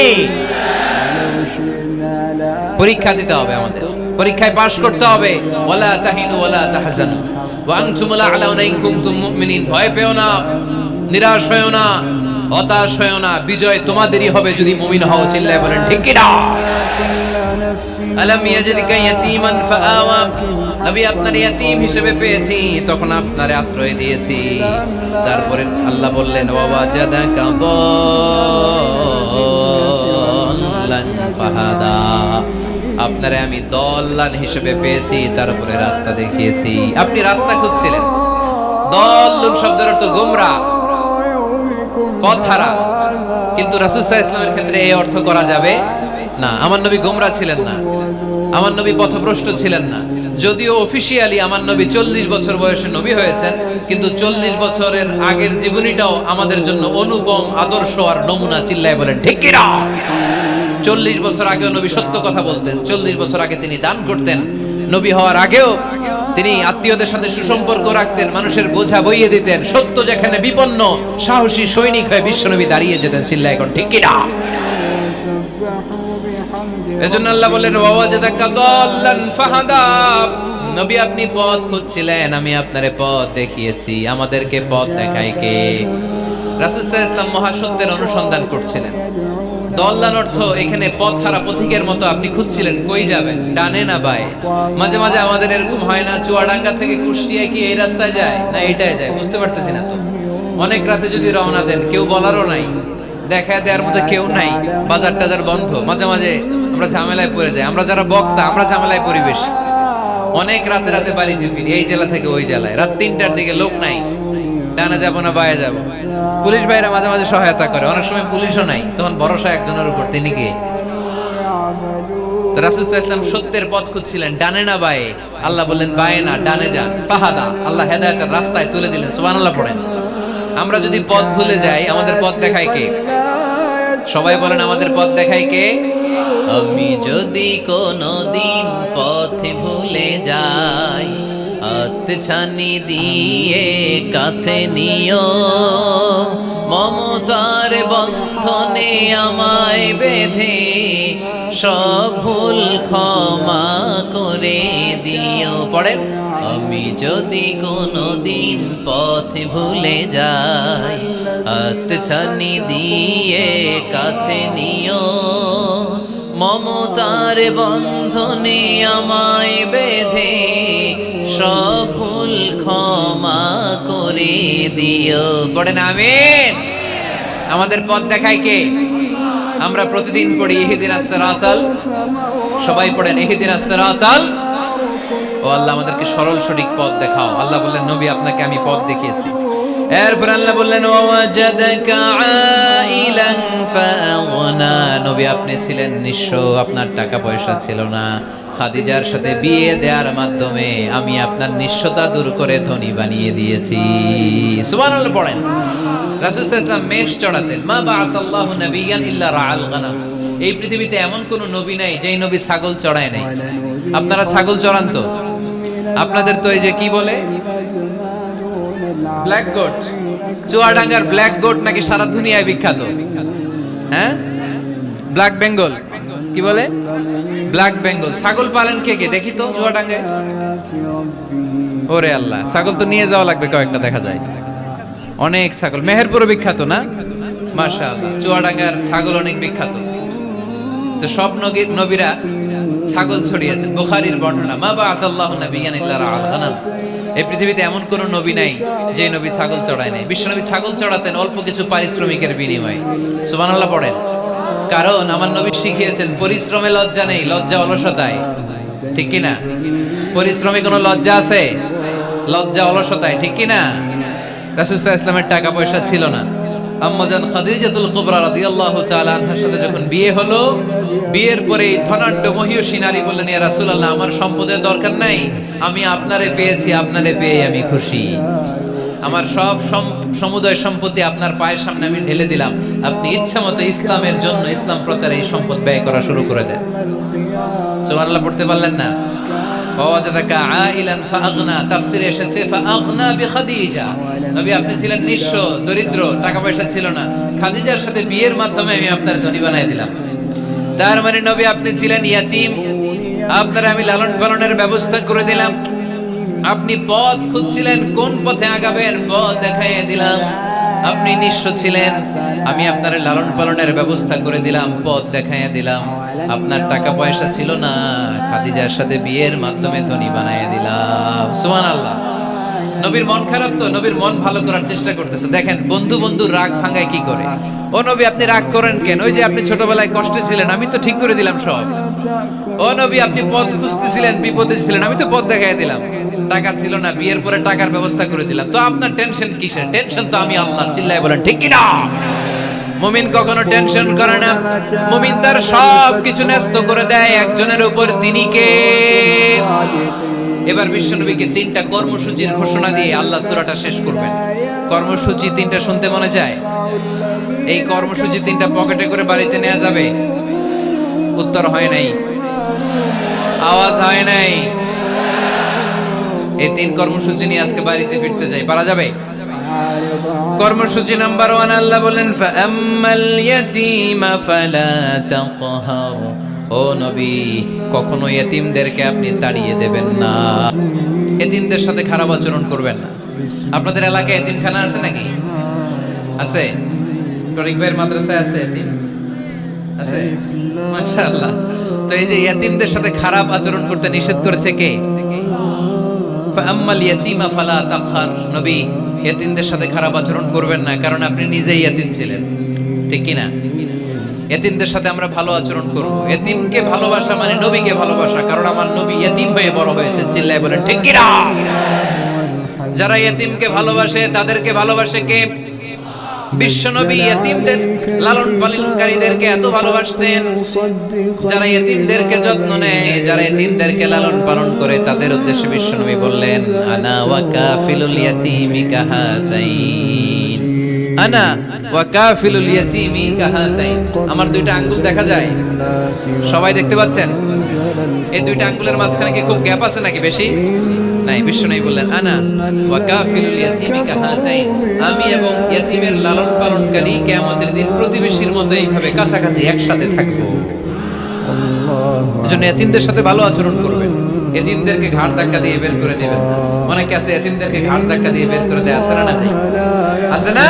পরীক্ষা দিতে হবে, আমাদের পরীক্ষায় পাশ করতে হবে। ওয়ালা তাহিনু ওয়ালা তাহজানু ওয়া আনতুমুল আ'লাউনা ইন কুনতুম মুমিনিন। ভয় পেও না, নিরাশ হয়ো না, হতাশ হয়ো না, বিজয় তোমাদেরই হবে যদি মুমিন হও। চিল্লায় বলেন ঠিক কি না? আলাম ইয়াজিদিকা ইয়াতীমান ফাআওয়া, নবী আপনার ইয়াতীম হিসেবে পেয়েছি, তখন আপনারে আশ্রয় দিয়েছি। তারপরে আল্লাহ বললেন, ওয়া ওয়াজাদাকা দাল্লান ফাহাদা, আপনারে আমি দল্লান হিসেবে পেয়েছি, তারপরে রাস্তা দেখিয়েছি। আপনি রাস্তা খুঁজছিলেন। দল্লুন শব্দের অর্থ গোমরা, পথহারা, কিন্তু রাসূল সাল্লাল্লাহু আলাইহি ওয়াসাল্লামের ক্ষেত্রে এই অর্থ করা যাবে না। আমার নবী গোমরা ছিলেন না, আমার নবী পথভ্রষ্ট ছিলেন না। যদিও অফিশিয়ালি আমার নবী 40 বছর বয়সে নবী হয়েছেন, কিন্তু 40 বছরের আগের জীবনীটাও আমাদের জন্য অনুপম আদর্শ আর নমুনা। চিল্লায় বলেন ঠিক কি না? 40 বছর আগেও নবী সত্য কথা বলতেন। 40 বছর আগে তিনি দান করতেন। নবী হওয়ার আগেও তিনি আত্মীয়দের সাথে সুসম্পর্ক রাখতেন, মানুষের বোঝা বইয়ে দিতেন। সত্য যেখানে বিপন্ন, সাহসী সৈনিক হয়ে বিশ্বনবী দাঁড়িয়ে যেতেন। চিল্লায় এখন ঠিক কি না? এজন্য আল্লাহ বলেন, ওয়া ওয়াজাদাকা দাল্লান ফাহাদা, নবী আপনি পথ খুঁজছিলেন, আমি আপনারে পথ দেখিয়েছি। আমাদেরকে পথ দেখায় কে? রাসূল সাল্লাল্লাহু আলাইহি ওয়াসাল্লাম মহাসত্যের অনুসন্ধান করছিলেন। দল্লান অর্থ এখানে পথহারা পথিকের মতো আপনি খুঁজছিলেন, কই যাবেন, ডানে না বায়ে। মাঝে মাঝে আমাদের এরকম হয় না, চুয়াডাঙ্গা থেকে কুষ্টিয়া কি এই রাস্তায় যায় না এইটাই যায়, বুঝতে পারতেছি না তো। অনেক রাতে যদি রওনা দেন, কেউ বলারও নাই, দেখা দেওয়ার মতো কেউ নাই, বাজার টাজার বন্ধ, মাঝে মাঝে আমরা ঝামেলায় পড়ে যাই। আমরা যারা বক্তা, আমরা ঝামেলায় পরিবেশ। অনেক রাতে রাতে বাড়িতে ফিরি, এই জেলা থেকে ওই জেলায়, রাত 3টার দিকে লোক নাই, ডানে যাবো না বায়ে যাবো। পুলিশ ভাইরা মাঝে মাঝে সহায়তা করে, অনেক সময় পুলিশও নাই, তখন ভরসা একজনের উপর, তিনি কে? তো রাসূল সাল্লাল্লাহু আলাইহি ওয়াসাল্লাম সত্যের পথ খুঁজছিলেন, ডানে না বায়ে। আল্লাহ বললেন বায়ে না, ডানে যান। ফাহাদা, আল্লাহ হেদায়েতের রাস্তায় তুলে দিলেন। সুবহানাল্লাহ পড়েন। আমরা যদি পথ ভুলে যাই, আমাদের পথ দেখায় কে? সবাই বলেন, আমাদের পথ দেখায় কে? আমি যদি কোনদিন পথে ভুলে যাই, হাতছানি দিয়ে কাছে নিও, মমতার বন্ধনে আমায় বেঁধে সব ভুল ক্ষমা করে দিও। পড়েন, আমি যদি কোনদিন পথে ভুলে যাই, হাতছানি দিয়ে কাছে নিও, মমতার বন্ধনে আমায় বেঁধে সব ভুল ক্ষমা করে দিও। পড়েন আমিন। আমাদের পথ দেখায় কে? আমরা প্রতিদিন পড়ি ইহদিনাস সিরাতাল, সবাই পড়েন ইহদিনাস সিরাতাল। ও আল্লাহ আমাদেরকে সরল সঠিক পথ দেখাও। আল্লাহ বললেন, নবী আপনাকে আমি পথ দেখিয়েছি। এরপর আল্লাহ বললেন, ওয়াজাদাকা আইলান ফাআগনা, নবী আপনি ছিলেন নিঃস্ব, আপনার টাকা পয়সা ছিল না। খাদিজার সাথে বিয়ে দেওয়ার মাধ্যমে আমি আপনার নিঃস্বতা দূর করে ধনী বানিয়ে দিয়েছি। সুবহানাল্লাহ পড়েন। রাসূল সাল্লাল্লাহু আলাইহি ওয়াসাল্লাম মেষ চড়াতেন। মা বাআসাল্লাহু নাবিয়ান ইল্লা রাআল গানাম, এই পৃথিবীতে এমন কোন নবী নাই যেই নবী ছাগল চড়ায় নাই। আপনারা ছাগল চড়ান তো? আপনাদের তো এই যে কি বলে ব্ল্যাক গোট, চুয়াডাঙ্গার ব্ল্যাক গোট নাকি সারা দুনিয়ায় বিখ্যাত। হ্যাঁ, ব্ল্যাক বেঙ্গল কি বলে? ব্ল্যাক বেঙ্গল। ছাগল পালেন কে কে দেখি তো চুয়াডাঙ্গায়? ওরে আল্লাহ, ছাগল তো নিয়ে যাওয়া লাগবে কয়েকটা, দেখা যায় অনেক ছাগল। মেহেরপুরে বিখ্যাত না? মাশাআল্লাহ, চুয়াডাঙ্গার ছাগল অনেক বিখ্যাত। তো সব নবীরা ছাগল ছড়িয়েছেন। বুখারীর বর্ণনা, মা বাআসাল্লাহু নাবিয়ান ইল্লা রাআল গানাম, এই পৃথিবীতে এমন কোন নবী নাই যে নবী ছাগল চড়ায় নাই। বিশ্বনবী ছাগল চড়াতেন অল্প কিছু পারিশ্রমিকের বিনিময়ে। সুবহানাল্লাহ পড়েন। কারণ আমার নবী শিখিয়েছেন, পরিশ্রমে লজ্জা নেই, লজ্জা অলসতায়। ঠিক কি না? পরিশ্রমে কোনো লজ্জা আছে? লজ্জা অলসতায়। ঠিক কি না? রাসূল সাল্লাল্লাহু আলাইহি ওয়াসাল্লামের টাকা পয়সা ছিল না। আম্মাজান খাদিজাতুল কুবরা রাদিয়াল্লাহু তাআলা আনহার সাথে যখন বিয়ে হলো, বিয়ের পরে ধনাঢ্য মহিয়সী নারী বললেন, ইয়া রাসূলুল্লাহ, আমার সম্পদের দরকার নাই, আমি আপনারে পেয়েছি, আপনারে পেয়ে আমি খুশি। আমার সব সমুদয় সম্পত্তি আপনার পায়ের সামনে আমি ঢেলে দিলাম, আপনি ইচ্ছামতো ইসলামের জন্য, ইসলাম প্রচারে এই সম্পদ ব্যয় করা শুরু করে দেন। সুবহানাল্লাহ পড়তে পারলেন না? ওয়াজাদাকা আইলান ফাআগনা, তাফসিরে এসেছে ফাআগনা বিখাদিজা। নবী আপনি ছিলেন নিঃস্ব, দরিদ্র, টাকা পয়সা ছিল না, খাদিজার সাথে বিয়ের মাধ্যমে আমি আপনার ধনী বানাই দিলাম। তার মানে নবী আপনি ছিলেন ইয়াতীম, আপনার আমি লালন পালনের ব্যবস্থা করে দিলাম। আপনি পথ খুঁজছিলেন, কোন পথে আগাবেন, পথ দেখাইয়ে দিলাম। আপনি নিঃস্ব ছিলেন, আমি আপনার লালন পালনের ব্যবস্থা করে দিলাম, পথ দেখাইয়ে দিলাম। আপনার টাকা পয়সা ছিল না, খাদিজার সাথে বিয়ের মাধ্যমে ধনী বানাইয়ে দিলাম। সুবহানাল্লাহ। নবীর মন খারাপ তো, নবীর মন ভালো করার চেষ্টা করতেছে। দেখেন বন্ধু বন্ধু রাগ ভাঙায় কি করে। ও নবী আপনি রাগ করেন কেন? ওই যে আপনি ছোটবেলায় কষ্টে ছিলেন, আমি তো ঠিক করে দিলাম সব। ও নবী আপনি পথ খুঁজতেছিলেন, বিপদে ছিলেন, আমি তো পথ দেখাই দিলাম। টাকা ছিল না, বিয়ের পরে টাকার ব্যবস্থা করে দিলাম। তো আপনার টেনশন কিসের? টেনশন তো আমি আল্লাহর। চিল্লায় বলেন ঠিক কি না? মুমিন কখনো টেনশন করে না, মুমিন তার সব কিছু ন্যস্ত করে দেয় একজনের উপর, তিনি কে? এবার বিশ্বনবীকে 3টা কর্মসূচির ঘোষণা দিয়ে আল্লাহ সূরাটা শেষ করবেন। কর্মসূচি 3টা শুনতে মনে যায়? এই কর্মসূচি 3টা পকেটে করে বাড়িতে নেওয়া যাবে? উত্তর হয় নাই, আওয়াজ হয় নাই। এই 3 কর্মসূচি নিয়ে আজকে বাড়িতে ফিরতে যাই, পারা যাবে? কর্মসূচি নাম্বার 1 আল্লাহ বলেন ফাআম্মাল ইয়াতীমা ফালা তাকহার। ও নবী কখনো ইতিমদেরকে আপনি তাড়িয়ে দেবেন না, ইতিমদের সাথে খারাপ আচরণ করবেন না। আপনাদের এলাকায় ইতিমখানা আছে নাকি? আছে? টরিক ভাইয়ের মাদ্রাসায় আছে ইতিম? আছে? মাশাআল্লাহ। তো এই যে ইতিমদের সাথে খারাপ আচরণ করতে নিষেধ করেছে কে? ফাআম্মাল ইয়াতীমা ফালা তাকহার। নবী ইতিমদের সাথে খারাপ আচরণ করবেন না, কারণ আপনি নিজেই ইতিম ছিলেন, ঠিক কি না? এতিমদের সাথে আমরা ভালো আচরণ করব। এতিমকে ভালোবাসা মানে নবীকে ভালোবাসা, কারণ আমার নবী এতিম হয়ে বড় হয়েছে। চিল্লায় বলেন ঠিক কি না? যারা এতিমকে ভালোবাসে তাদেরকে ভালোবাসে কে? বিশ্বনবী এতিমদের লালন পালনকারীদেরকে এত ভালোবাসতেন। যারা এতিমদেরকে যত্ন নেয়, যারা এতিমদেরকে লালন পালন করে, তাদের উদ্দেশ্যে বিশ্বনবী বললেন আনা ওয়া কাফিলুল ইয়াতীমি কাহাতাইন, আনা ওয়া কাফিলুল ইয়াতীমি কাহাতাইন। আমার 2টা আঙ্গুল দেখা যায়? সবাই দেখতে পাচ্ছেন? এই 2টা আঙ্গুলের মাঝখানে কি খুব গ্যাপ আছে নাকি বেশি? নাই। বিশ্বনবী বললেন আনা ওয়া কাফিলুল ইয়াতীমি কাহাতাইন, আমি এবং ইয়াতীমের লালন পালনকারী কিয়ামতের দিন প্রতিবেশীর মতো এইভাবে কাছাকাছি একসাথে থাকবো। এজন্য ইয়াতীমদের সাথে ভালো আচরণ করবেন, এতিমদেরকে ঘাড় ধাক্কা দিয়ে বের করে দিবেন। অনেকে আছে এতিমদেরকে ঘাড় ধাক্কা দিয়ে বের করে দেয়, আছে না? নাই আছে না?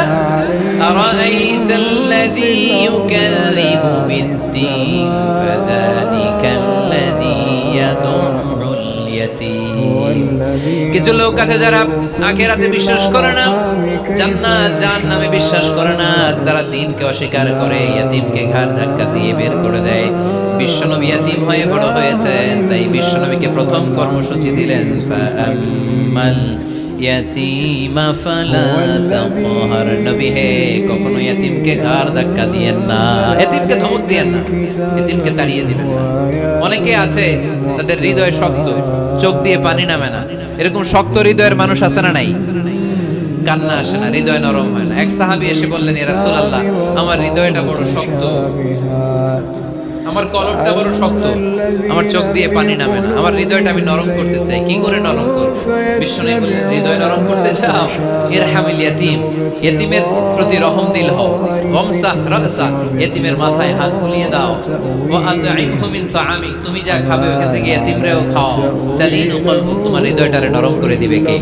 আরাআইতাল্লাযী ইউকাযযিবু বিদ্দীন ফাযালিকাল্লাযী ইয়াদুররুল ইয়াতীম। কিছু লোক আছে যারা আখিরাতে বিশ্বাস করে না, জান্নাত জাহান্নামে বিশ্বাস করে না, তারা দ্বীনকে অস্বীকার করে, ইয়াতীমকে ঘাড় ধাক্কা দিয়ে বের করে দেয়। বিশ্বনবী ইয়াতীম হয়ে বড় হয়েছেন, তাই বিশ্বনবীকে প্রথম কর্মসূচি দিলেন ফাআম্মাল ইয়াতীমা ফালা তাকহার। নবী হে কখনো ইয়াতীমকে ঘাড় ধাক্কা দিয়েন না, ইয়াতীমকে ধমক দিয়েন না, ইয়াতীমকে তাড়িয়ে দিবেন না। অনেকে আছে তাদের হৃদয় শক্ত, চোখ দিয়ে পানি নামে না। এরকম শক্ত হৃদয়ের মানুষ আছে না নাই? কান্না আসে না, হৃদয় নরম হয় না। এক সাহাবী এসে বললেন ইয়া রাসূলুল্লাহ, আমার হৃদয়টা বড় শক্ত, আমার কলবটা বড় শক্ত, আমার চোখ দিয়ে পানি নামে না, আমার হৃদয়টা আমি নরম করতে চাই, কি করে নরম করব? বিশ্বনবী বললেন হৃদয় নরম করতে চাও, ইরহামিল ইয়াতীম, ইয়াতীমের প্রতি রহম দিল হও, ওয়ামসাহ রাসা, ইয়াতীমের মাথায় হাত বুলিয়ে দাও, ওয়া আত'ইমহু মিন তাআমিক, তুমি যা খাবে ওখান থেকে ইয়াতীমরেও খাও, তালিনু কলবুক, তোমার হৃদয়টারে নরম করে দিবে কে?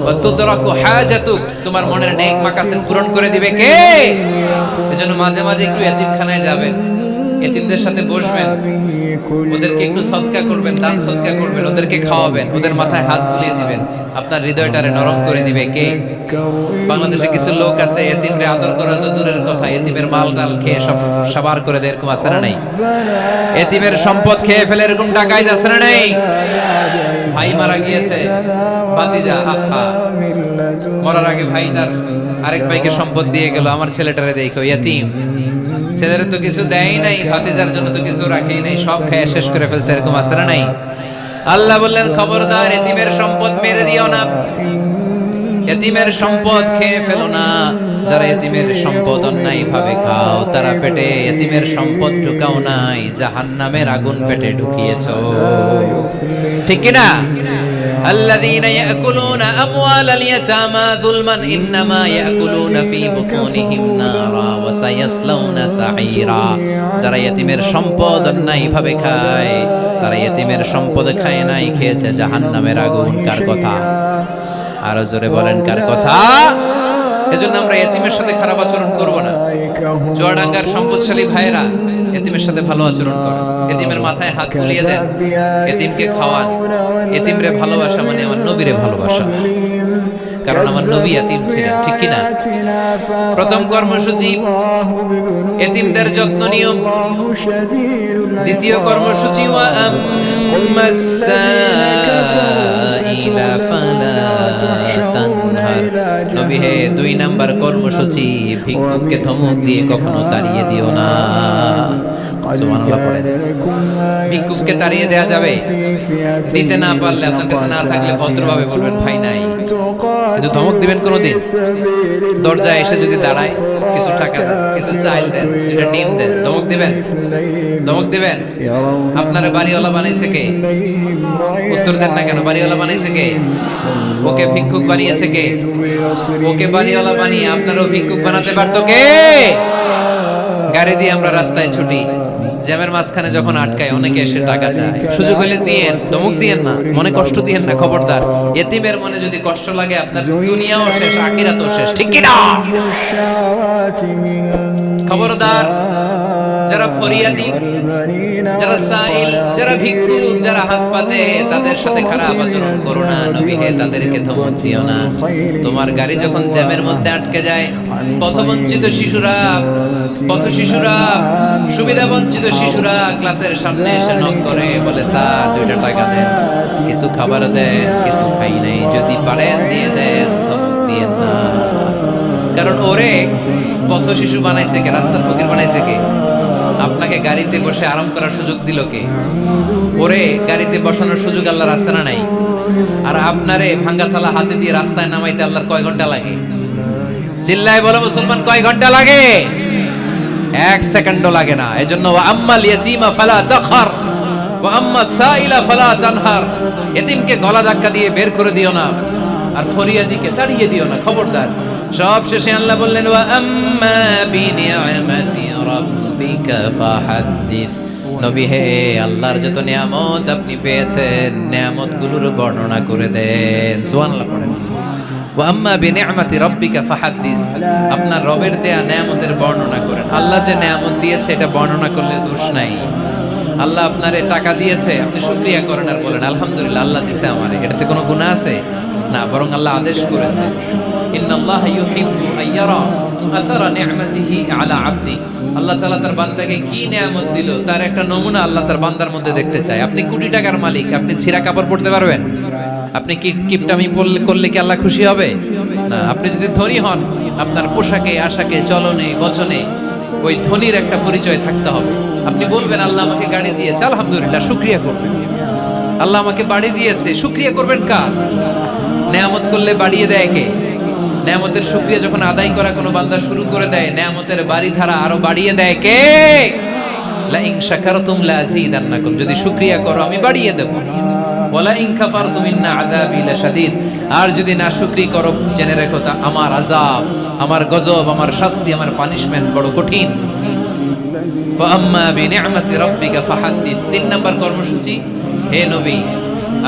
ওয়া তুদরাকু হাজাতুক, তোমার মনের নেক মাকাসিদ পূরণ করে দিবে কে? এজন্য মাঝে মাঝে একটু ইয়াতীমখানায় যাবেন, এতিমদের সাথে বসবেন, ওদেরকে একটু সদকা করবেন, দান সদকা করবেন, ওদেরকে খাওয়াবেন, ওদের মাথায় হাত বুলিয়ে দিবেন, আপনার হৃদয়টারে নরম করে দিবে কে? বাংলাদেশে কিছু লোক আছে এতিমরে আদর করা তো দূরের কথা, এতিমের মাল ডাল খেয়ে সব সাবার করে দেয়, এরকম আছে না নাই? এতিমের সম্পদ খেয়ে ফেলে এরকম ডাকাইত আছে না নাই? ভাই মারা গিয়েছে, ভাতিজা আহা মরার আগে ভাই তার আরেক ভাইকে সম্পদ দিয়ে গেল, আমার ছেলেটারে দেখো ইয়াতিম, ছেলেরা তো কিছু দেয় নাই, ভাতিজার জন্য তো কিছু রাখেই নাই, সব খেয়ে শেষ করে ফেলছে, এরকম আছে না নাই? আল্লাহ বললেন খবরদার এতিমের সম্পদ মেরে দিও না, এতিমের সম্পদ খেয়ে ফেলো না। যারা এতিমের সম্পদ অন্যায় ভাবে খাও, তারা পেটে এতিমের সম্পদ ঢুকাও নাই, জাহান্নামের আগুন পেটে ঢুকিয়েছো, ঠিক কি না? الذين يأكلون أموال اليتامى ظلما إنما يأكلون في بطونهم نارا وسيصلون سعيرا। যারা এতিমের সম্পদ অন্যায় ভাবে খায়, তারা এতিমের সম্পদ খায় নাই, খেয়েছে জাহান্নামের আগুন। কার কথা? আরো জোরে বলেন কার কথা? এজন্য আমরা এতিমের সাথে খারাপ আচরণ করব না। চুয়াডাঙ্গার সম্পদশালী ভাইরা এতিমের সাথে ভালো আচরণ করেন, এতিমের মাথায় হাত বুলিয়ে দেন, এতিমকে খাওয়ান। এতিমরে ভালোবাসা মানে আমার নবীরে ভালোবাসা, কারণ আমার নবী এতিম ছিলেন, ঠিক কি না? প্রথম কর্মসূচি এতিমদের যত্ন নিও। দ্বিতীয় কর্মসূচি ওয়া আম্মাস সাইলা ফালা তানহার। নবী হে, 2 নাম্বার কর্মসূচি, ভিক্ষুককে ধমক দিয়ে কখনো তাড়িয়ে দিও না। সুবহানাল্লাহ পড়েন। ভিক্ষুককে তাড়িয়ে দেয়া যাবে? দিতে না পারলে, আপনার কাছে না থাকলে ভদ্রভাবে বলবেন ভাই নাই, কিন্তু ধমক দিবেন কোনোদিন? দরজায় এসে যদি দাঁড়ায়, কিছু টাকা দেন, কিছু চাইল দেন, এটা ডিম দেন, ধমক দিবেন? ধমক দিবেন? আপনার বাড়িওয়ালা বানাইছে কে? উত্তর দেন না কেন? বাড়িওয়ালা বানাইছে কে? ওকে ভিক্ষুক বানিয়েছে কে? ওকে বাড়িওয়ালা বানিয়ে আপনারও ভিক্ষুক বানাতে পারতো কে? গাড়ি দিয়ে আমরা রাস্তায় ছুটি, জ্যামের মাঝখানে যখন আটকায়, অনেকে এসে টাকা চায়, সুযোগ হলে দিয়েন, ধমক দিয়েন না, মনে কষ্ট দিয়েন না, খবরদার। এতিমের মনে যদি কষ্ট লাগে, আপনার দুনিয়াও শেষ, আখিরাতও শেষ, ঠিক কি না? খবরদার। যারা ফরিয়াদি, যারা সাইল, যারা ভিক্ষুক, যারা হাত পাতে, তাদের সাথে খারাপ আচরণ করো না। নবী হে, তাদেরকে ধমক দিও না। তোমার গাড়ি যখন জ্যামের মধ্যে আটকে যায়, পথবঞ্চিত শিশুরা, পথ শিশুরা, সুবিধা বঞ্চিত শিশুরা ক্লাসের সামনে এসে নক করে, বলে স্যার 2টা টাকা দেন, কিছু খাবার দেন, কিছু খাই নাই, যদি পারেন দিয়ে দেন, ধমক দিয়েন না। কারণ ওরে পথ শিশু বানাইছে কে? রাস্তার ফকির বানাইছে কে? আপনাকে গাড়িতে বসে আরাম করার সুযোগ দিল কে? ওরে গাড়িতে বসানোর সুযোগ আল্লাহর আছে না নাই? আর আপনারে ভাঙ্গা থালা হাতে দিয়ে রাস্তায় নামাইতে আল্লাহর কয় ঘন্টা লাগে? চিল্লায় বলো মুসলমান, কয় ঘন্টা লাগে? 1 সেকেন্ডও লাগে না। এজন্য ওয়া আম্মাল ইয়াতীমা ফালা তাখর ওয়া আম্মাস সাইলা ফালা তানহার। এতিমকে গলা ধাক্কা দিয়ে বের করে দিও না, আর ফরিয়াদিকে তাড়িয়ে দিও না, খবরদার। সব শেষে আল্লাহ বললেন ওয়া আম্মা বিনিআমাতি রাব্বিকা ফাহাদ্দিস। নবী হে, আল্লাহর যত নিয়ামত আপনি পেয়েছেন, নিয়ামতগুলোর বর্ণনা করে দেন। সুবহানাল্লাহ পড়েন। ওয়া আম্মা বিনিআমাতি রাব্বিকা ফাহাদ্দিস। আপনার রবের দেয়া নিয়ামতের বর্ণনা করেন। আল্লাহ যে নিয়ামত দিয়েছে এটা বর্ণনা করলে দোষ নাই। আল্লাহ আপনারে টাকা দিয়েছে, আপনি শুকরিয়া করেন আর বলেন আলহামদুলিল্লাহ, আল্লাহ দিয়েছে আমারে, এটাতে কোনো গুনাহ আছে না? বরং আল্লাহ আদেশ করেছে, ইন্নাল্লাহা ইউহিব্বু আইয়ারা আসারা নি'মাতিহি আলা আবদি। আল্লাহ তাআলা তার বান্দাকে কি নিয়ামত দিল, তার একটা নমুনা আল্লাহ তার বান্দার মধ্যে দেখতে চায়। আপনি কোটি টাকার মালিক, আপনি ছিঁড়া কাপড় পরতে পারবেন? আপনি কি কিপটামি করলে কি আল্লাহ খুশি হবে না? আপনি যদি ধনী হন, আপনার পোশাকে, আশাকে, চলনে, বচনে ওই ধনীর একটা পরিচয় থাকতে হবে। আপনি বলবেন আল্লাহ আমাকে গাড়ি দিয়েছে, আলহামদুলিল্লাহ, শুকরিয়া করবেন। আল্লাহ আমাকে বাড়ি দিয়েছে, শুকরিয়া করবেন কার? নেয়ামত করলে বাড়িয়ে দেয় কে? নেয়ামতের শুকরিয়া যখন আদায় করা কোনো বান্দা শুরু করে দেয়, নেয়ামতের বাড়ি ধারা আরো বাড়িয়ে দেয় কে? লা ইন শাকারতুম লা আযীদান্নাকুম। যদি শুকরিয়া করো আমি বাড়িয়ে দেব। ওয়ালা ইন কাফারতুম ইন্না আযাবি লাশাদীদ। আর যদি নাশুকরি করো, জেনে রেখো তা আমার আযাব, আমার গজব, আমার শাস্তি, আমার পানিশমেন্ট বড় কঠিন। ওয়া আম্মা বিনিআমাতি রাব্বিকা ফাহাদ্দিস। 3 নাম্বার কর্মসূচি, হে নবী,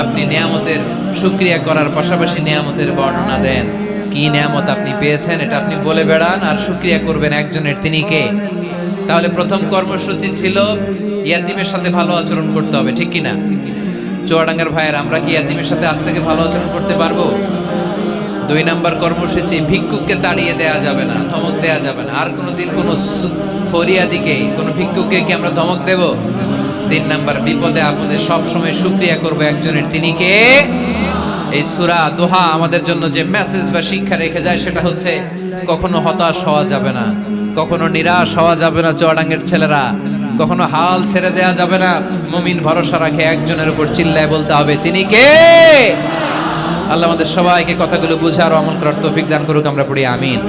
আপনি নিয়ামতের শুকরিয়া করার পাশাপাশি নিয়ামতের বর্ণনা দেন। কি নিয়ামত আপনি পেয়েছেন এটা আপনি বলে বেড়ান, আর শুকরিয়া করবেন একজনের, তিনি কে? তাহলে প্রথম কর্মসূচি ছিল ইয়াতিমের সাথে ভালো আচরণ করতে হবে, ঠিক কি না? চুয়াডাঙ্গার ভাইয়ের, আমরা কি ইয়াতিমের সাথে আজ থেকে ভালো আচরণ করতে পারবো? 2 নাম্বার কর্মসূচি, ভিক্ষুককে তাড়িয়ে দেয়া যাবে না, ধমক দেয়া যাবে না। আর কোনোদিন কোনো ফরিয়াদিকে, কোনো ভিক্ষুককে কি আমরা ধমক দেব? 3 নাম্বার, বিপদে আপদে সব সময় শুকরিয়া করবো একজনের, তিনি কে? এই সূরা দোহা আমাদের জন্য যে মেসেজ বা শিক্ষা রেখে যায় সেটা হচ্ছে কখনো হতাশ হওয়া যাবে না, কখনো নিরাশ হওয়া যাবে না। চুয়াডাঙ্গের ছেলেরা কখনো হাল ছেড়ে দেয়া যাবে না। মুমিন ভরসা রাখে একজনের উপর চিল্লায় বলতে হবে, তিনি কে? আল্লাহ আমাদের সবাইকে কথাগুলো বুঝার ও আমল করার তৌফিক দান করুক। আমরা পড়ি আমিন।